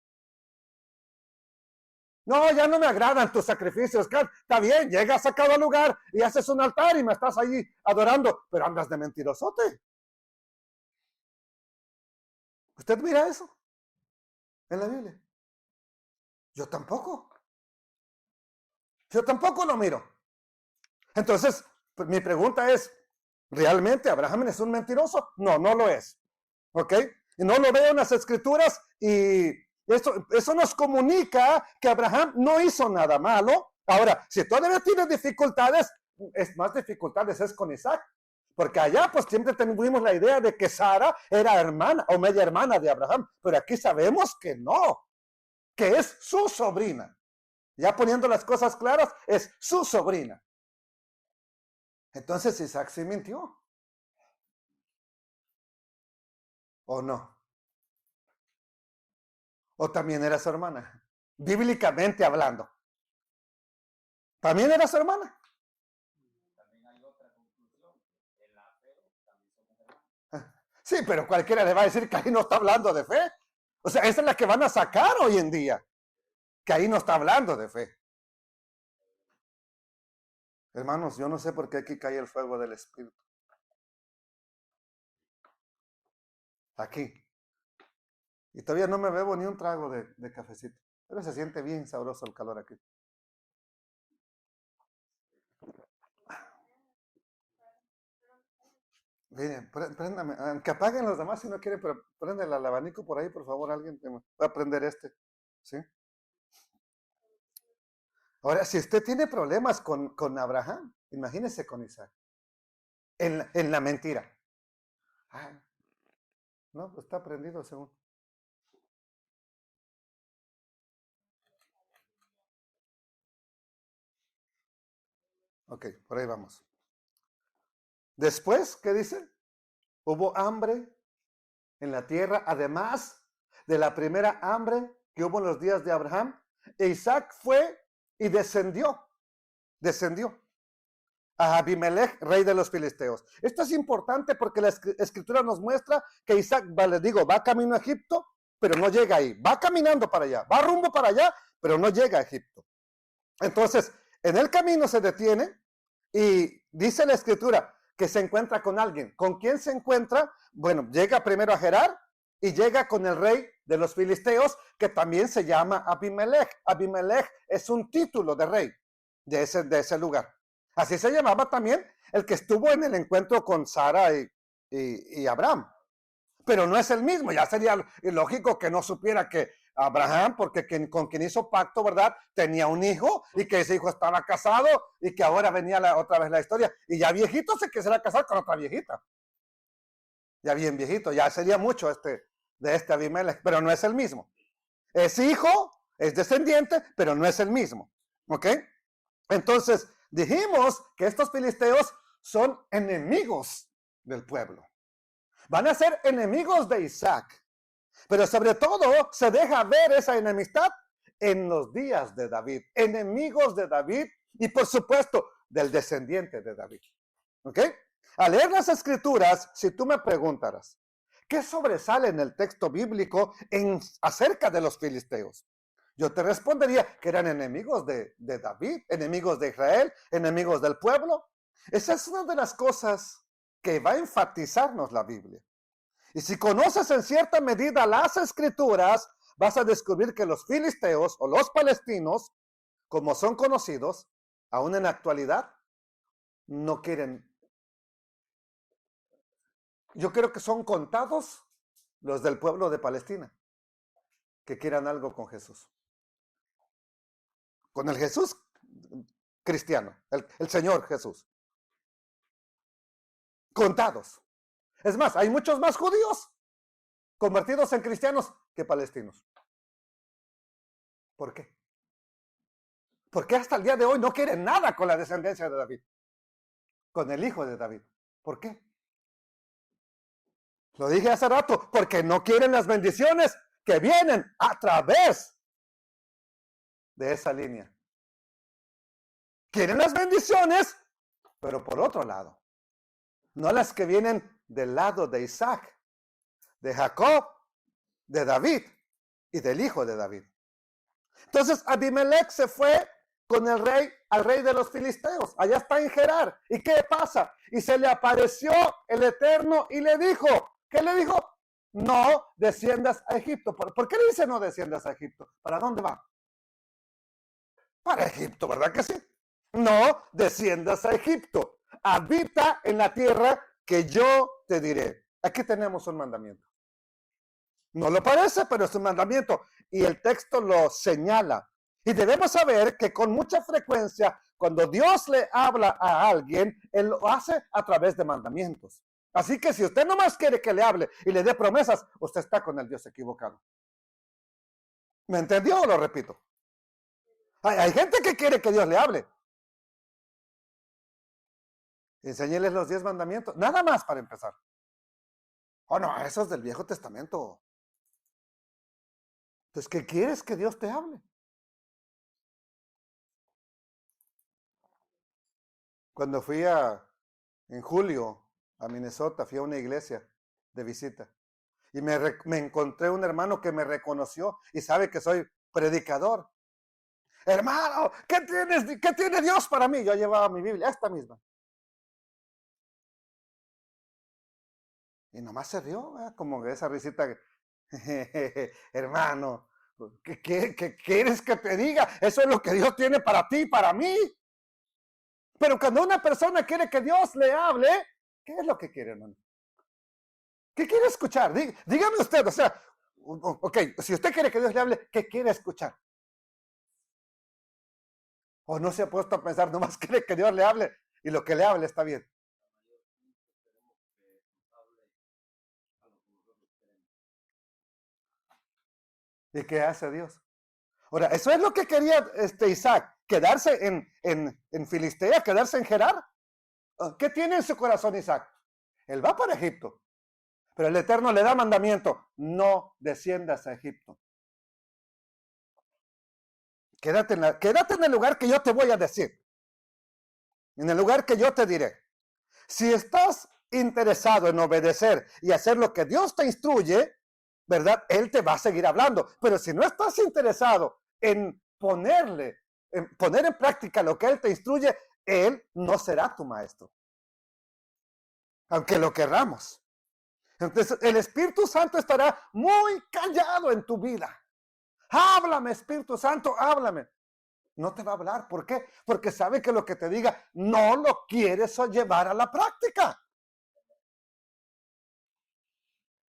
No, ya no me agradan tus sacrificios. Está bien, llegas a cada lugar y haces un altar y me estás ahí adorando, pero andas de mentirosote. ¿Usted mira eso en la Biblia? Yo tampoco. Yo tampoco lo miro. Entonces, pues, mi pregunta es, ¿realmente Abraham es un mentiroso? No, no lo es. ¿Ok? Y no lo veo en las escrituras y eso nos comunica que Abraham no hizo nada malo. Ahora, si todavía tiene dificultades, más dificultades es con Isaac. Porque allá pues siempre tuvimos la idea de que Sara era hermana o media hermana de Abraham. Pero aquí sabemos que no, que es su sobrina. Ya poniendo las cosas claras, es su sobrina. Entonces Isaac sí mintió. ¿O no? ¿O también era su hermana? Bíblicamente hablando. ¿También era su hermana? También hay otra conclusión. En la fe también somos hermanos. Sí, pero cualquiera le va a decir que ahí no está hablando de fe. O sea, esa es la que van a sacar hoy en día. Que ahí no está hablando de fe. Hermanos, yo no sé por qué aquí cae el fuego del Espíritu. Aquí. Y todavía no me bebo ni un trago de cafecito. Pero se siente bien sabroso el calor aquí. Miren, préndame, que apaguen los demás si no quieren, pero prende el abanico por ahí, por favor, alguien. Voy a prender este. ¿Sí? Ahora, si usted tiene problemas con Abraham, imagínese con Isaac. En la mentira. Ah, no, pues está prendido según. Ok, por ahí vamos. Después, ¿qué dice? Hubo hambre en la tierra, además de la primera hambre que hubo en los días de Abraham. E Isaac fue y descendió a Abimelech, rey de los filisteos. Esto es importante porque la escritura nos muestra que Isaac, va camino a Egipto, pero no llega ahí. Va caminando para allá, va rumbo para allá, pero no llega a Egipto. Entonces, en el camino se detiene y dice la escritura que se encuentra con alguien. ¿Con quién se encuentra? Bueno, llega primero a Gerar y llega con el rey de los filisteos, que también se llama Abimelech. Abimelech es un título de rey de ese lugar. Así se llamaba también el que estuvo en el encuentro con Sara y Abraham. Pero no es el mismo. Ya sería ilógico que no supiera que Abraham, porque con quien hizo pacto, ¿verdad? Tenía un hijo y que ese hijo estaba casado y que ahora venía otra vez la historia. Y ya viejito se quisiera casar con otra viejita. Ya bien viejito, ya sería mucho de este Abimelech, pero no es el mismo. Es hijo, es descendiente, pero no es el mismo. ¿Ok? Entonces, dijimos que estos filisteos son enemigos del pueblo. Van a ser enemigos de Isaac. Pero sobre todo se deja ver esa enemistad en los días de David. Enemigos de David y por supuesto del descendiente de David. ¿Ok? Al leer las escrituras, si tú me preguntaras, ¿qué sobresale en el texto bíblico acerca de los filisteos? Yo te respondería que eran enemigos de David, enemigos de Israel, enemigos del pueblo. Esa es una de las cosas que va a enfatizarnos la Biblia. Y si conoces en cierta medida las escrituras, vas a descubrir que los filisteos o los palestinos, como son conocidos, aún en la actualidad, no quieren. Yo creo que son contados los del pueblo de Palestina que quieran algo con Jesús. Con el Jesús cristiano, el Señor Jesús. Contados. Es más, hay muchos más judíos convertidos en cristianos que palestinos. ¿Por qué? Porque hasta el día de hoy no quieren nada con la descendencia de David, con el hijo de David. ¿Por qué? Lo dije hace rato, porque no quieren las bendiciones que vienen a través de esa línea. Quieren las bendiciones, pero por otro lado. No las que vienen del lado de Isaac, de Jacob, de David y del hijo de David. Entonces Abimelech se fue con el rey, al rey de los filisteos. Allá está en Gerar. ¿Y qué pasa? Y se le apareció el Eterno y le dijo, ¿qué le dijo? No desciendas a Egipto. ¿Por qué le dice no desciendas a Egipto? ¿Para dónde va? Para Egipto, ¿verdad que sí? No desciendas a Egipto. Habita en la tierra que yo te diré. Aquí tenemos un mandamiento. No lo parece, pero es un mandamiento. Y el texto lo señala. Y debemos saber que con mucha frecuencia, cuando Dios le habla a alguien, Él lo hace a través de mandamientos. Así que si usted nomás quiere que le hable y le dé promesas, usted está con el Dios equivocado. ¿Me entendió o lo repito? Hay gente que quiere que Dios le hable. Enséñeles los 10 mandamientos. Nada más para empezar. Oh, no, eso es del Viejo Testamento. Entonces, ¿qué quieres que Dios te hable? Cuando fui en julio a Minnesota, fui a una iglesia de visita. Y me encontré un hermano que me reconoció y sabe que soy predicador. Hermano, ¿qué tiene Dios para mí? Yo llevaba mi Biblia, esta misma. Y nomás se rió, como esa risita. Hermano, ¿qué quieres que te diga? Eso es lo que Dios tiene para ti y para mí. Pero cuando una persona quiere que Dios le hable, ¿qué es lo que quiere, hermano? ¿Qué quiere escuchar? Dígame usted, o sea, ok, si usted quiere que Dios le hable, ¿qué quiere escuchar? O no se ha puesto a pensar, nomás quiere que Dios le hable y lo que le hable está bien. ¿Y qué hace Dios? Ahora, eso es lo que quería Isaac, quedarse en Filistea, quedarse en Gerar. ¿Qué tiene en su corazón Isaac? Él va para Egipto, pero el Eterno le da mandamiento, no desciendas a Egipto. Quédate en el lugar que yo te voy a decir, en el lugar que yo te diré. Si estás interesado en obedecer y hacer lo que Dios te instruye, ¿verdad? Él te va a seguir hablando. Pero si no estás interesado en poner en práctica lo que Él te instruye, Él no será tu maestro. Aunque lo querramos. Entonces, el Espíritu Santo estará muy callado en tu vida. Háblame, Espíritu Santo, háblame. No te va a hablar. ¿Por qué? Porque sabe que lo que te diga no lo quieres llevar a la práctica.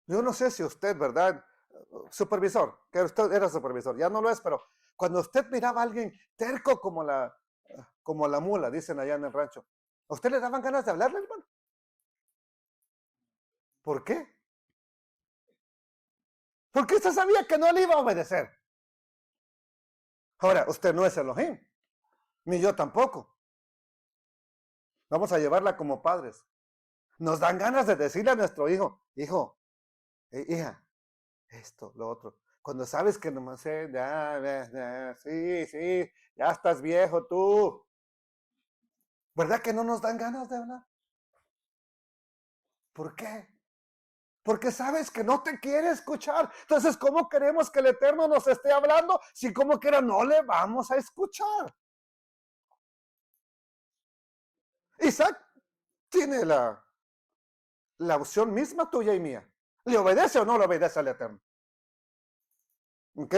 Yo no sé si usted, ¿verdad? Supervisor, que usted era supervisor, ya no lo es, pero cuando usted miraba a alguien terco como la mula, dicen allá en el rancho, ¿a usted le daban ganas de hablarle, hermano? ¿Por qué? Porque usted sabía que no le iba a obedecer. Ahora, usted no es Elohim, ni yo tampoco. Vamos a llevarla como padres. Nos dan ganas de decirle a nuestro hijo, hija, esto, lo otro. Cuando sabes que nomás sí, ya estás viejo tú. ¿Verdad que no nos dan ganas de hablar? ¿Por qué? Porque sabes que no te quiere escuchar. Entonces, ¿cómo queremos que el Eterno nos esté hablando si como quiera no le vamos a escuchar? Isaac tiene la opción misma tuya y mía. ¿Le obedece o no le obedece al Eterno? ¿Ok?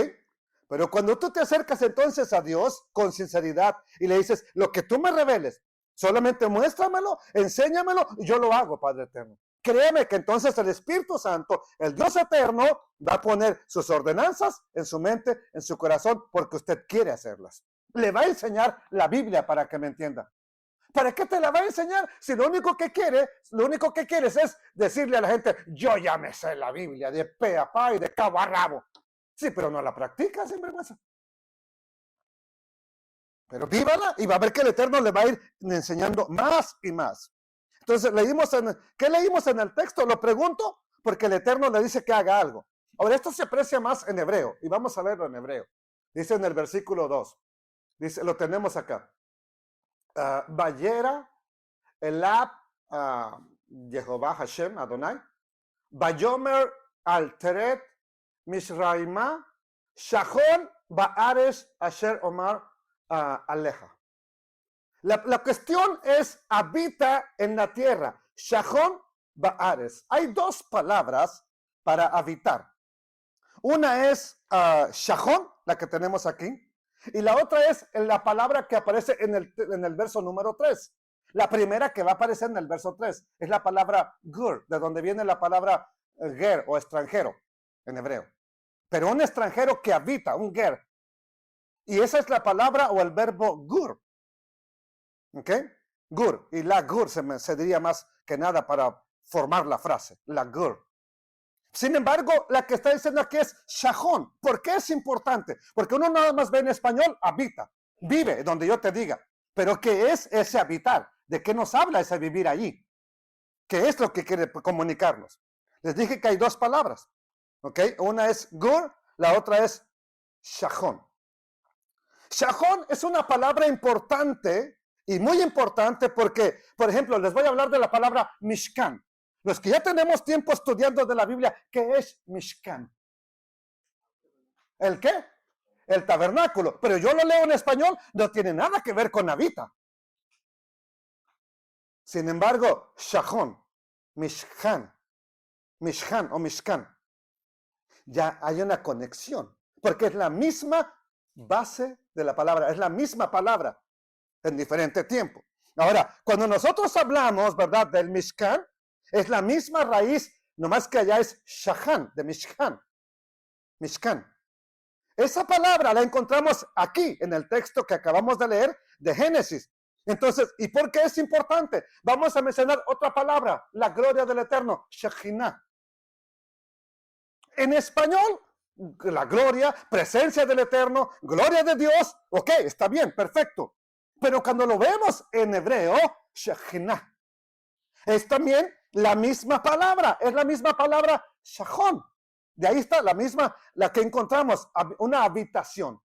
Pero cuando tú te acercas entonces a Dios con sinceridad y le dices, lo que tú me reveles, solamente muéstramelo, enséñamelo, y yo lo hago, Padre Eterno. Créeme que entonces el Espíritu Santo, el Dios Eterno, va a poner sus ordenanzas en su mente, en su corazón, porque usted quiere hacerlas. Le va a enseñar la Biblia para que me entienda. ¿Para qué te la va a enseñar? Si lo único que quieres es decirle a la gente, yo ya me sé la Biblia de pe a pa y de cabo a rabo. Sí, pero no la practicas, sin vergüenza. Pero vívala y va a ver que el Eterno le va a ir enseñando más y más. Entonces, ¿qué leímos en el texto? Lo pregunto porque el Eterno le dice que haga algo. Ahora, esto se aprecia más en hebreo y vamos a verlo en hebreo. Dice en el versículo 2. Dice, lo tenemos acá. Vayera Elab Jehová Hashem Adonai. Bayomer Alteret Mishraima. Shahon Baares Asher Omar Aleja. La cuestión es habita en la tierra. Shahon Baares. Hay dos palabras para habitar. Una es Shahon, la que tenemos aquí, y la otra es la palabra que aparece en el verso número 3. La primera que va a aparecer en el verso 3 es la palabra gur, de donde viene la palabra ger o extranjero en hebreo. Pero un extranjero que habita, un ger. Y esa es la palabra o el verbo gur. ¿Ok? Gur. Y la gur se diría más que nada para formar la frase. La gur. Sin embargo, la que está diciendo aquí es Shahon. ¿Por qué es importante? Porque uno nada más ve en español, habita, vive donde yo te diga. Pero ¿qué es ese habitar? ¿De qué nos habla ese vivir allí? ¿Qué es lo que quiere comunicarnos? Les dije que hay dos palabras. ¿Ok? Una es gur, la otra es Shahon. Shahon es una palabra importante y muy importante porque, por ejemplo, les voy a hablar de la palabra Mishkan. Los que ya tenemos tiempo estudiando de la Biblia, ¿qué es Mishkan? ¿El qué? El tabernáculo. Pero yo lo leo en español, no tiene nada que ver con habita. Sin embargo, Shahon, Mishkan, o Mishkan, ya hay una conexión, porque es la misma base de la palabra, es la misma palabra en diferente tiempo. Ahora, cuando nosotros hablamos, ¿verdad?, del Mishkan, es la misma raíz, nomás que allá es Shahan, de Mishkan. Mishkan. Esa palabra la encontramos aquí, en el texto que acabamos de leer, de Génesis. Entonces, ¿y por qué es importante? Vamos a mencionar otra palabra, la gloria del Eterno, Shekhinah. En español, la gloria, presencia del Eterno, gloria de Dios, ok, está bien, perfecto. Pero cuando lo vemos en hebreo, Shekhinah, es también la misma palabra, es la misma palabra Shahon. De ahí está la misma, la que encontramos, una habitación.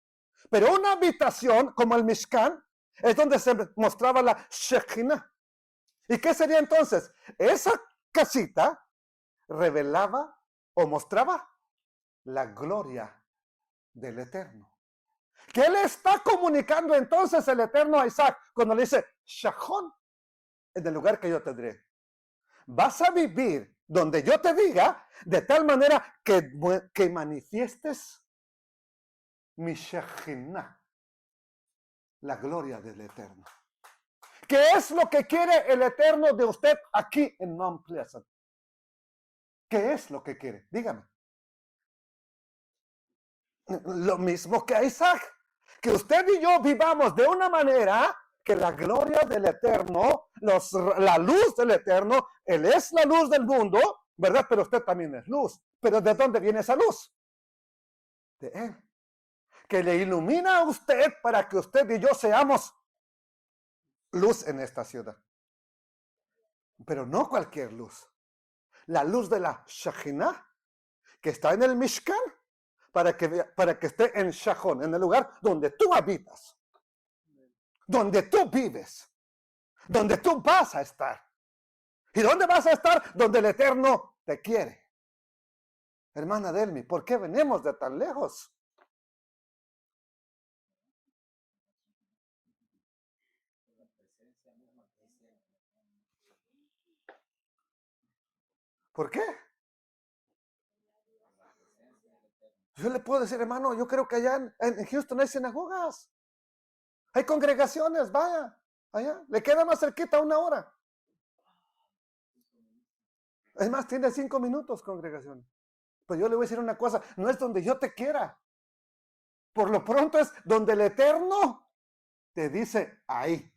Pero una habitación, como el Mishkan, es donde se mostraba la Shekhinah. ¿Y qué sería entonces? Esa casita revelaba o mostraba la gloria del Eterno. ¿Qué le está comunicando entonces el Eterno a Isaac cuando le dice, Shahon, en el lugar que yo tendré? Vas a vivir donde yo te diga, de tal manera que manifiestes mi Shekhinah, la gloria del Eterno. ¿Qué es lo que quiere el Eterno de usted aquí en Mount Pleasant? ¿Qué es lo que quiere? Dígame. Lo mismo que a Isaac, que usted y yo vivamos de una manera que la gloria del Eterno, la luz del Eterno, Él es la luz del mundo, ¿verdad? Pero usted también es luz. ¿Pero de dónde viene esa luz? De Él. Que le ilumina a usted para que usted y yo seamos luz en esta ciudad. Pero no cualquier luz. La luz de la Shekhinah, que está en el Mishkan, para que esté en Shahon, en el lugar donde tú habitas, donde tú vives, donde tú vas a estar. ¿Y dónde vas a estar? Donde el Eterno te quiere. Hermana Delmi, ¿por qué venimos de tan lejos? ¿Por qué? Yo le puedo decir, hermano, yo creo que allá en Houston hay sinagogas. Hay congregaciones, vaya, allá. Le queda más cerquita 1 hora. Es más, tiene 5 minutos congregación. Pues yo le voy a decir una cosa, no es donde yo te quiera. Por lo pronto es donde el Eterno te dice ahí.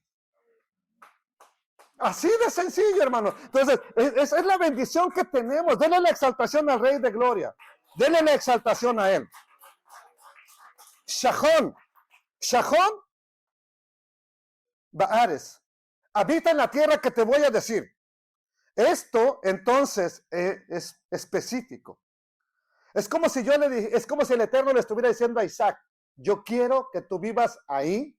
Así de sencillo, hermano. Entonces, esa es la bendición que tenemos. Denle la exaltación al Rey de Gloria. Denle la exaltación a Él. Shahon. Shahon Baares. Habita en la tierra que te voy a decir. Esto, entonces, es específico. Es como si yo le dije, es como si el Eterno le estuviera diciendo a Isaac, yo quiero que tú vivas ahí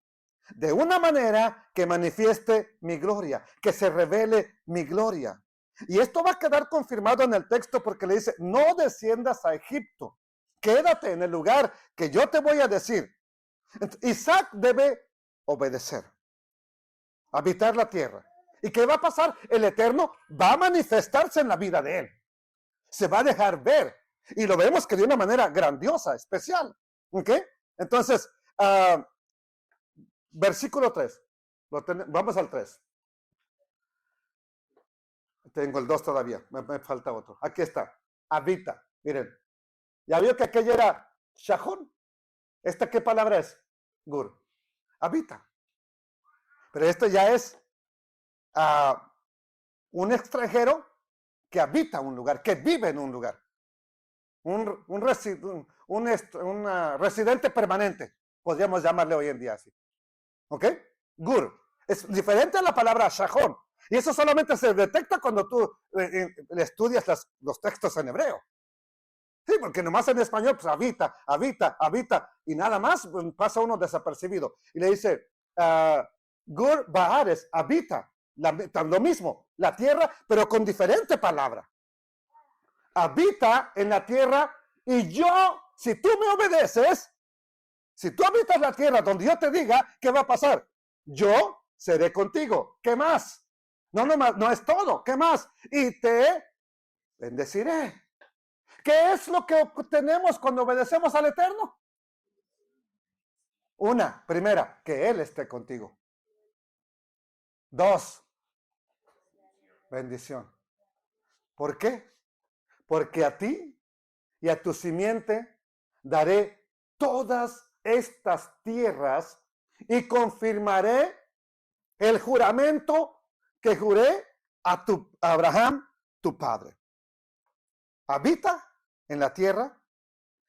de una manera que manifieste mi gloria, que se revele mi gloria. Y esto va a quedar confirmado en el texto porque le dice, no desciendas a Egipto, quédate en el lugar que yo te voy a decir. Entonces, Isaac debe obedecer, habitar la tierra. ¿Y qué va a pasar? El Eterno va a manifestarse en la vida de él. Se va a dejar ver. Y lo vemos que de una manera grandiosa, especial. ¿Ok? Entonces, versículo 3. Vamos al 3. Tengo el 2 todavía. Me falta otro. Aquí está. Habita. Miren. Ya vio que aquello era Shahón. ¿Esta qué palabra es? Gur. Habita. Pero esto ya es un extranjero que habita un lugar, que vive en un lugar. Un residente permanente. Podríamos llamarle hoy en día así. ¿Ok? Gur. Es diferente a la palabra Shahón. Y eso solamente se detecta cuando tú estudias los textos en hebreo. Sí, porque nomás en español, pues habita, y nada más pues, pasa uno desapercibido. Y le dice, Gur Bahares, habita, lo mismo, la tierra, pero con diferente palabra. Habita en la tierra y yo, si tú me obedeces, si tú habitas la tierra donde yo te diga, ¿qué va a pasar? Yo seré contigo. ¿Qué más? No es todo. ¿Qué más? Y te bendeciré. ¿Qué es lo que obtenemos cuando obedecemos al Eterno? Primera, que Él esté contigo. 2, bendición. ¿Por qué? Porque a ti y a tu simiente daré todas estas tierras y confirmaré el juramento que juré a Abraham, tu padre. Habita en la tierra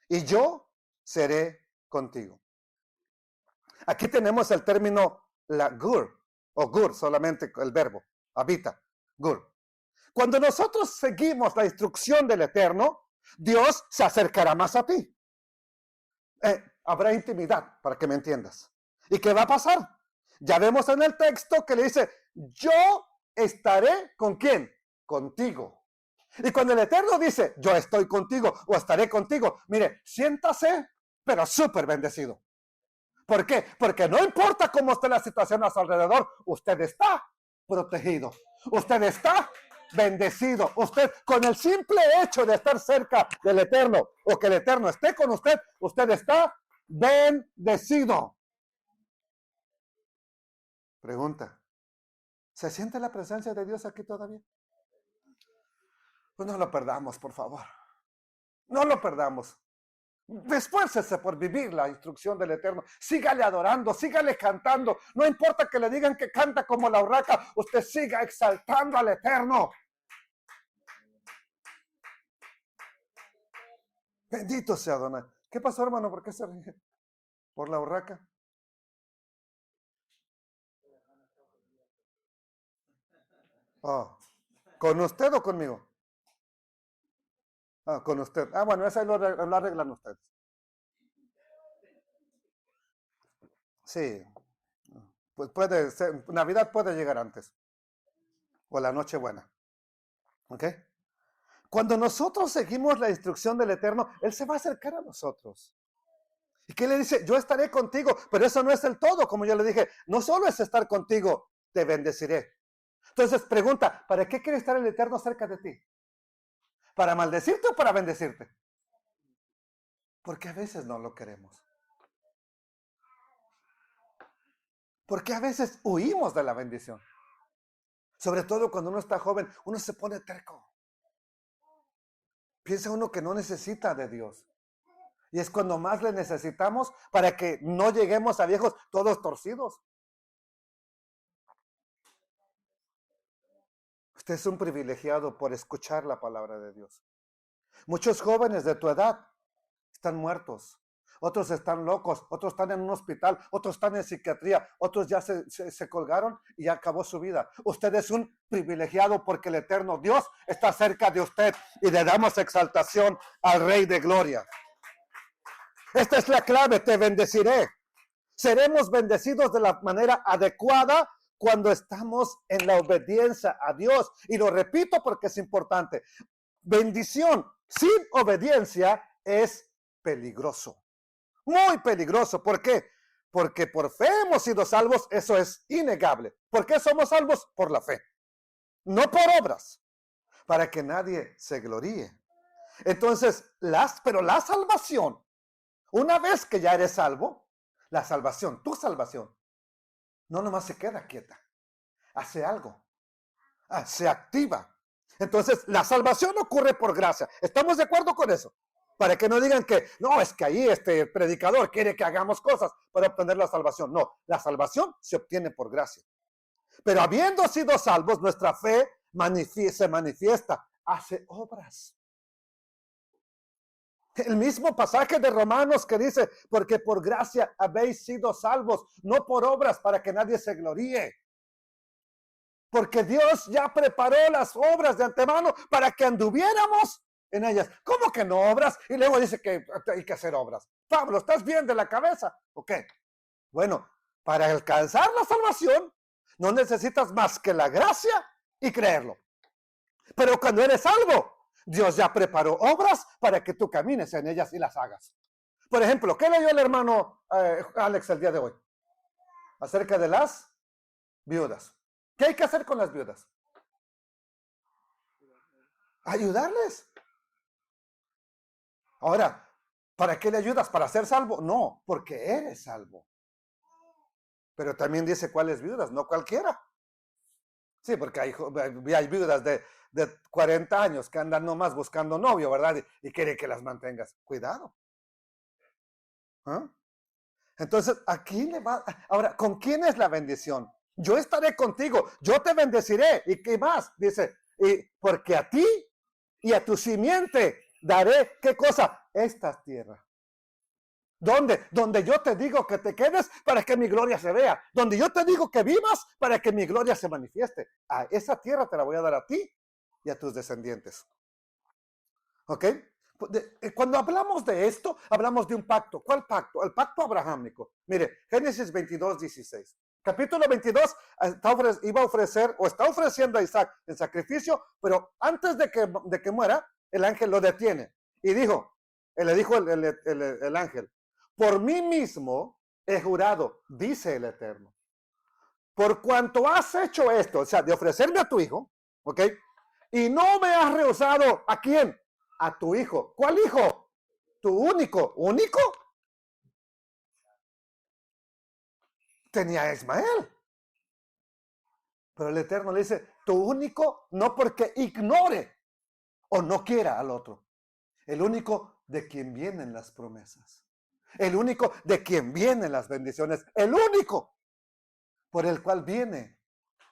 y yo seré contigo. Aquí tenemos el término la gur, o gur, solamente el verbo, habita, gur. Cuando nosotros seguimos la instrucción del Eterno, Dios se acercará más a ti. Habrá intimidad, para que me entiendas. ¿Y qué va a pasar? Ya vemos en el texto que le dice, yo estaré ¿con quién? Contigo. Y cuando el Eterno dice, yo estoy contigo o estaré contigo, mire, siéntase, pero súper bendecido. ¿Por qué? Porque no importa cómo esté la situación a su alrededor, usted está protegido. Usted está bendecido. Usted, con el simple hecho de estar cerca del Eterno o que el Eterno esté con usted, usted está bendecido. Pregunta, ¿se siente la presencia de Dios aquí todavía? Pues no lo perdamos, por favor. No lo perdamos. Esfuércese por vivir la instrucción del Eterno. Sígale adorando, sígale cantando. No importa que le digan que canta como la urraca, usted siga exaltando al Eterno. Bendito sea Adonai. ¿Qué pasó, hermano? ¿Por qué se ríe? ¿Por la urraca? Oh. ¿Con usted o conmigo? Con usted. Bueno, eso lo arreglan ustedes. Sí. Pues puede ser, Navidad puede llegar antes. O la Nochebuena. ¿Ok? Cuando nosotros seguimos la instrucción del Eterno, Él se va a acercar a nosotros. ¿Y qué le dice? Yo estaré contigo, pero eso no es el todo, como yo le dije. No solo es estar contigo, te bendeciré. Entonces pregunta, ¿para qué quiere estar el Eterno cerca de ti? ¿Para maldecirte o para bendecirte? Porque a veces no lo queremos. Porque a veces huimos de la bendición. Sobre todo cuando uno está joven, uno se pone terco. Piensa uno que no necesita de Dios. Y es cuando más le necesitamos para que no lleguemos a viejos todos torcidos. Usted es un privilegiado por escuchar la palabra de Dios. Muchos jóvenes de tu edad están muertos. Otros están locos, otros están en un hospital, otros están en psiquiatría, otros ya se colgaron y ya acabó su vida. Usted es un privilegiado porque el eterno Dios está cerca de usted y le damos exaltación al Rey de Gloria. Esta es la clave, te bendeciré. Seremos bendecidos de la manera adecuada cuando estamos en la obediencia a Dios. Y lo repito porque es importante. Bendición sin obediencia es peligroso. Muy peligroso. ¿Por qué? Porque por fe hemos sido salvos. Eso es innegable. ¿Por qué somos salvos? Por la fe. No por obras. Para que nadie se gloríe. Entonces, pero la salvación, una vez que ya eres salvo, la salvación, tu salvación, no nomás se queda quieta, hace algo, se activa. Entonces, la salvación ocurre por gracia. ¿Estamos de acuerdo con eso? Para que no digan que, no, es que ahí este predicador quiere que hagamos cosas para obtener la salvación. No, la salvación se obtiene por gracia. Pero habiendo sido salvos, nuestra fe se manifiesta, hace obras. El mismo pasaje de Romanos que dice, porque por gracia habéis sido salvos, no por obras para que nadie se gloríe. Porque Dios ya preparó las obras de antemano para que anduviéramos en ellas. ¿Cómo que no obras? Y luego dice que hay que hacer obras. Pablo, ¿estás bien de la cabeza? ¿O qué? Bueno, para alcanzar la salvación, no necesitas más que la gracia y creerlo. Pero cuando eres salvo, Dios ya preparó obras para que tú camines en ellas y las hagas. Por ejemplo, ¿qué leyó el hermano Alex el día de hoy? Acerca de las viudas. ¿Qué hay que hacer con las viudas? Ayudarles. Ahora, ¿para qué le ayudas? ¿Para ser salvo? No, porque eres salvo. Pero también dice cuáles viudas, no cualquiera. Sí, porque hay viudas de 40 años que andan nomás buscando novio, ¿verdad? Y quiere que las mantengas. Cuidado. ¿Ah? Entonces, aquí le va. Ahora, ¿con quién es la bendición? Yo estaré contigo, yo te bendeciré. ¿Y qué más? Dice, y porque a ti y a tu simiente daré, ¿qué cosa? Esta tierra. ¿Dónde? Donde yo te digo que te quedes para que mi gloria se vea. Donde yo te digo que vivas para que mi gloria se manifieste. A esa tierra te la voy a dar a ti y a tus descendientes. ¿Ok? Cuando hablamos de esto, hablamos de un pacto. ¿Cuál pacto? El pacto abrahámico. Mire, Génesis 22, 16. Capítulo 22 iba a ofrecer o está ofreciendo a Isaac el sacrificio, pero antes de que muera, el ángel lo detiene. Y dijo, le dijo el ángel, por mí mismo he jurado, dice el Eterno. Por cuanto has hecho esto, o sea, de ofrecerme a tu hijo, ¿ok? Y no me has rehusado, ¿a quién? A tu hijo. ¿Cuál hijo? Tu único. ¿Único? Tenía a Ismael. Pero el Eterno le dice, tu único, no porque ignore o no quiera al otro. El único de quien vienen las promesas. El único de quien vienen las bendiciones. El único por el cual viene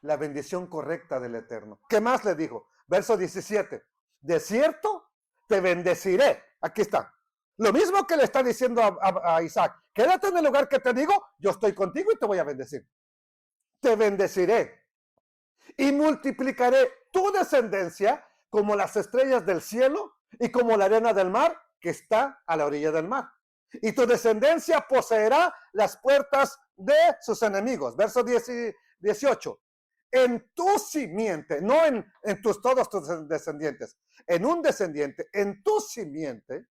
la bendición correcta del Eterno. ¿Qué más le dijo? Verso 17. De cierto, te bendeciré. Aquí está. Lo mismo que le está diciendo a Isaac. Quédate en el lugar que te digo, yo estoy contigo y te voy a bendecir. Te bendeciré. Y multiplicaré tu descendencia como las estrellas del cielo y como la arena del mar que está a la orilla del mar. Y tu descendencia poseerá las puertas de sus enemigos. Verso 18. En tu simiente, no en todos tus descendientes, en un descendiente, en tu simiente,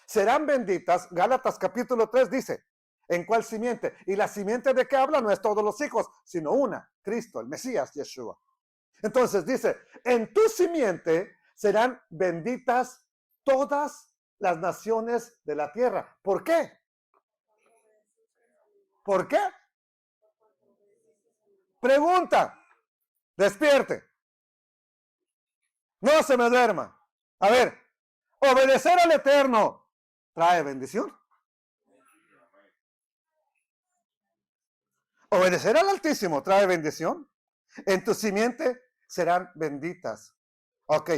serán benditas. Gálatas capítulo 3 dice, ¿en cuál simiente? Y la simiente de que habla no es todos los hijos, sino una, Cristo, el Mesías, Yeshua. Entonces dice, en tu simiente serán benditas todas las naciones de la tierra. ¿Por qué? ¿Por qué? Pregunta. Despierte. No se me duerma. A ver, obedecer al Eterno trae bendición. Obedecer al Altísimo trae bendición. En tu simiente serán benditas. Ok.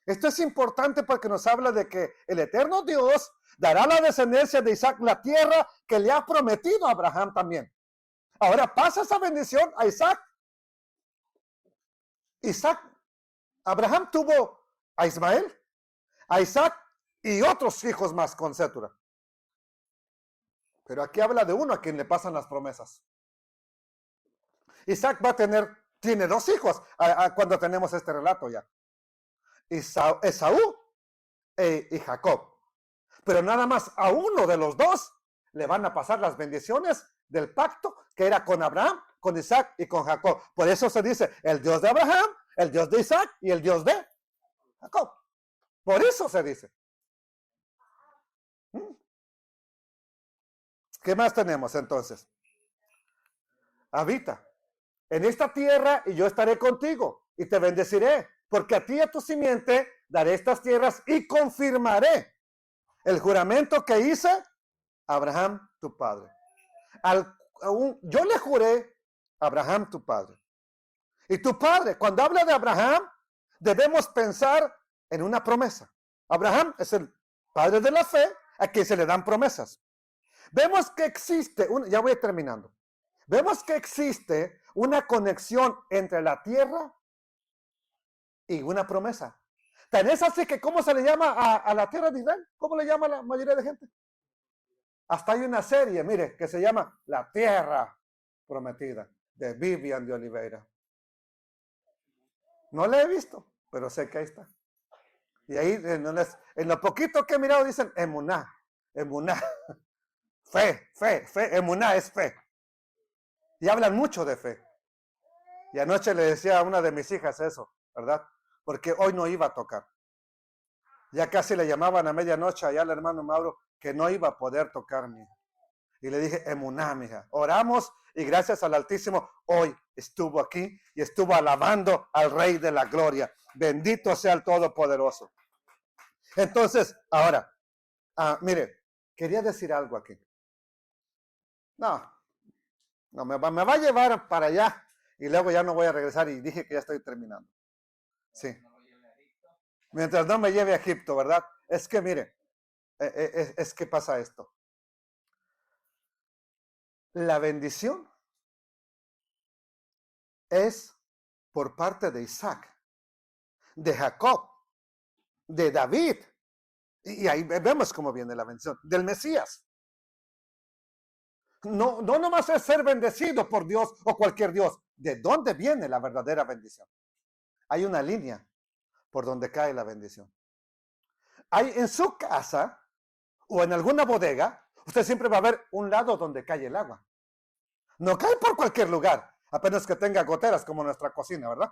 Esto es importante porque nos habla de que el eterno Dios dará a la descendencia de Isaac la tierra que le ha prometido a Abraham también. Ahora pasa esa bendición a Isaac. Abraham tuvo a Ismael, a Isaac y otros hijos más con Cetura. Pero aquí habla de uno a quien le pasan las promesas. Isaac tiene 2 hijos cuando tenemos este relato ya. Esaú y Jacob. Pero nada más a uno de los 2 le van a pasar las bendiciones del pacto que era con Abraham, con Isaac y con Jacob. Por eso se dice el Dios de Abraham, el Dios de Isaac y el Dios de Jacob. Por eso se dice. ¿Qué más tenemos entonces? Habita en esta tierra y yo estaré contigo y te bendeciré, porque a ti y a tu simiente daré estas tierras y confirmaré el juramento que hice a Abraham tu padre. Yo le juré a Abraham tu padre. Y tu padre, cuando habla de Abraham, debemos pensar en una promesa. Abraham es el padre de la fe a quien se le dan promesas. Vemos que existe, ya voy terminando. Vemos que existe una conexión entre la tierra y una promesa. Tan es así que, ¿cómo se le llama a la tierra de Israel? ¿Cómo le llama la mayoría de gente? Hasta hay una serie, mire, que se llama La Tierra Prometida, de Vivian de Oliveira. No la he visto, pero sé que ahí está. Y ahí, en lo poquito que he mirado, dicen emuná, emuná. Fe, emuná es fe. Y hablan mucho de fe. Y anoche le decía a una de mis hijas eso, ¿verdad? Porque hoy no iba a tocar. Ya casi le llamaban a medianoche allá al hermano Mauro que no iba a poder tocar, mija. Y le dije, emuná, mija. Oramos y gracias al Altísimo hoy estuvo aquí y estuvo alabando al Rey de la Gloria. Bendito sea el Todopoderoso. Entonces, ahora, mire, quería decir algo aquí. No, me va a llevar para allá y luego ya no voy a regresar y dije que ya estoy terminando. Sí. Mientras no me lleve a Egipto, ¿verdad? Es que mire, es que pasa esto. La bendición es por parte de Isaac, de Jacob, de David. Y ahí vemos cómo viene la bendición, del Mesías. No nomás es ser bendecido por Dios o cualquier Dios. ¿De dónde viene la verdadera bendición? Hay una línea por donde cae la bendición. Hay en su casa o en alguna bodega, usted siempre va a ver un lado donde cae el agua. No cae por cualquier lugar, apenas que tenga goteras como nuestra cocina, ¿verdad?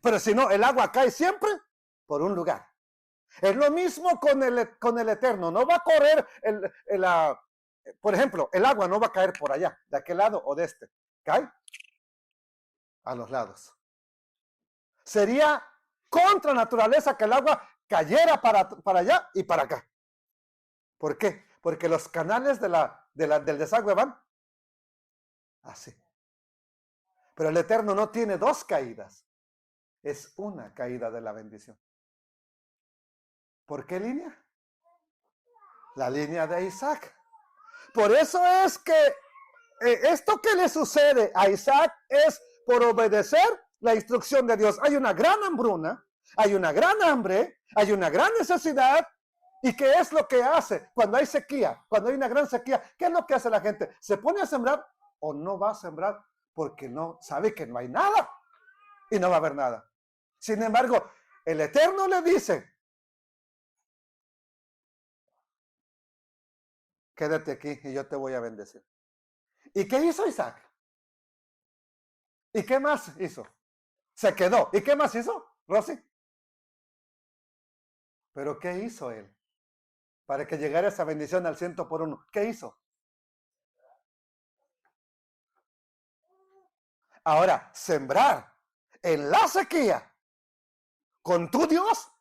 Pero si no, el agua cae siempre por un lugar. Es lo mismo con el Eterno. No va a correr por ejemplo, el agua no va a caer por allá, de aquel lado o de este. Cae a los lados. Sería contra naturaleza que el agua cayera para allá y para acá. ¿Por qué? Porque los canales del desagüe van así. Pero el Eterno no tiene 2 caídas. Es una caída de la bendición. ¿Por qué línea? La línea de Isaac. Por eso es que esto que le sucede a Isaac es por obedecer la instrucción de Dios. Hay una gran hambruna, hay una gran hambre, hay una gran necesidad. ¿Y qué es lo que hace cuando hay sequía? Cuando hay una gran sequía, ¿qué es lo que hace la gente? ¿Se pone a sembrar o no va a sembrar? Porque no sabe que no hay nada y no va a haber nada. Sin embargo, el Eterno le dice, quédate aquí y yo te voy a bendecir. ¿Y qué hizo Isaac? ¿Y qué más hizo? Se quedó. ¿Y qué más hizo, Rosy? ¿Pero qué hizo él? Para que llegara esa bendición al 100 por 1. ¿Qué hizo? Ahora, sembrar en la sequía con tu Dios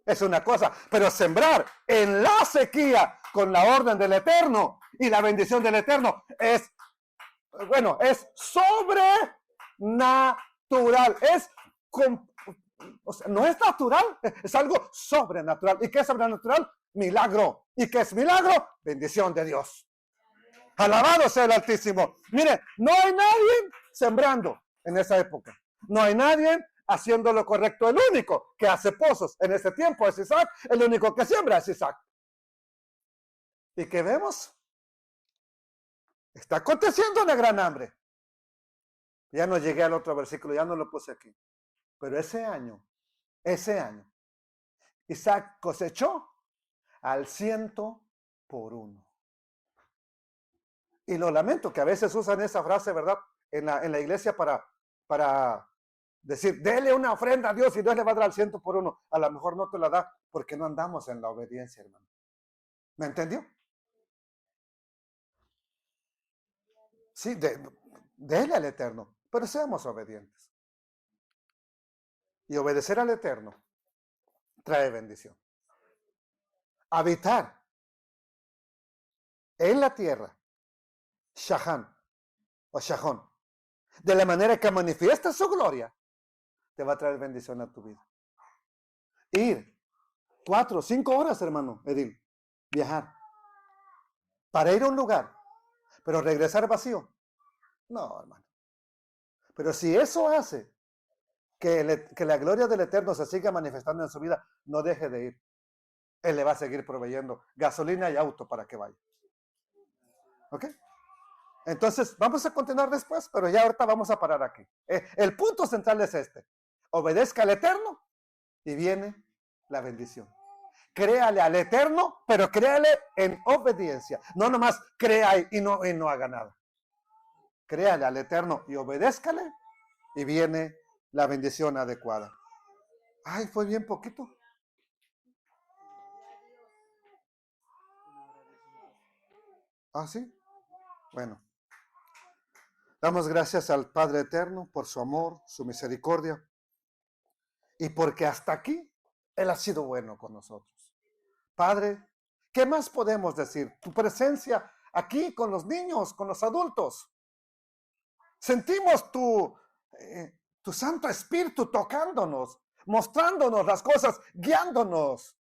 es una cosa, pero sembrar en la sequía con la orden del Eterno y la bendición del Eterno es sobrenatural. O sea, no es natural, es algo sobrenatural. ¿Y qué es sobrenatural? Milagro. ¿Y qué es milagro? Bendición de Dios. Alabado sea el Altísimo. Mire, no hay nadie sembrando en esa época. No hay nadie haciendo lo correcto. El único que hace pozos en ese tiempo es Isaac. El único que siembra es Isaac. ¿Y qué vemos? Está aconteciendo una gran hambre. Ya no llegué al otro versículo, ya no lo puse aquí. Pero ese año, Isaac cosechó al 100 por 1. Y lo lamento que a veces usan esa frase, ¿verdad? En la iglesia para decir, dele una ofrenda a Dios y Dios le va a dar al 100 por 1. A lo mejor no te la da porque no andamos en la obediencia, hermano. ¿Me entendió? Sí, dele al Eterno, pero seamos obedientes. Y obedecer al Eterno trae bendición. Habitar en la tierra, Shahan o Shahón, de la manera que manifiesta su gloria, te va a traer bendición a tu vida. Ir 4 o 5 horas, hermano Edil, viajar para ir a un lugar, pero regresar vacío. No, hermano. Pero si eso hace que la gloria del Eterno se siga manifestando en su vida, no deje de ir. Él le va a seguir proveyendo gasolina y auto para que vaya. ¿Ok? Entonces, vamos a continuar después, pero ya ahorita vamos a parar aquí. El punto central es este. Obedezca al Eterno y viene la bendición. Créale al Eterno, pero créale en obediencia. No nomás crea y no haga nada. Créale al Eterno y obedézcale y viene la bendición adecuada. Ay, fue bien poquito. ¿Ah, sí? Bueno. Damos gracias al Padre Eterno por su amor, su misericordia y porque hasta aquí Él ha sido bueno con nosotros. Padre, ¿qué más podemos decir? Tu presencia aquí con los niños, con los adultos. Sentimos tu Santo Espíritu tocándonos, mostrándonos las cosas, guiándonos.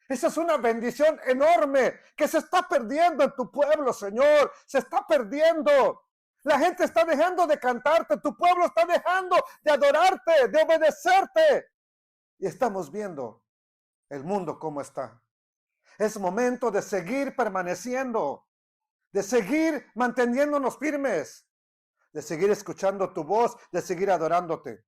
Esa es una bendición enorme que se está perdiendo en tu pueblo, Señor. Se está perdiendo. La gente está dejando de cantarte. Tu pueblo está dejando de adorarte, de obedecerte. Y estamos viendo el mundo cómo está. Es momento de seguir permaneciendo, de seguir manteniéndonos firmes, de seguir escuchando tu voz, de seguir adorándote.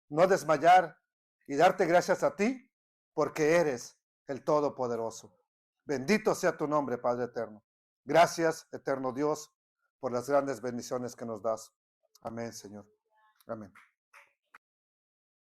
No desmayar y darte gracias a ti porque eres el Todopoderoso. Bendito sea tu nombre, Padre Eterno. Gracias, eterno Dios, por las grandes bendiciones que nos das. Amén, Señor. Amén.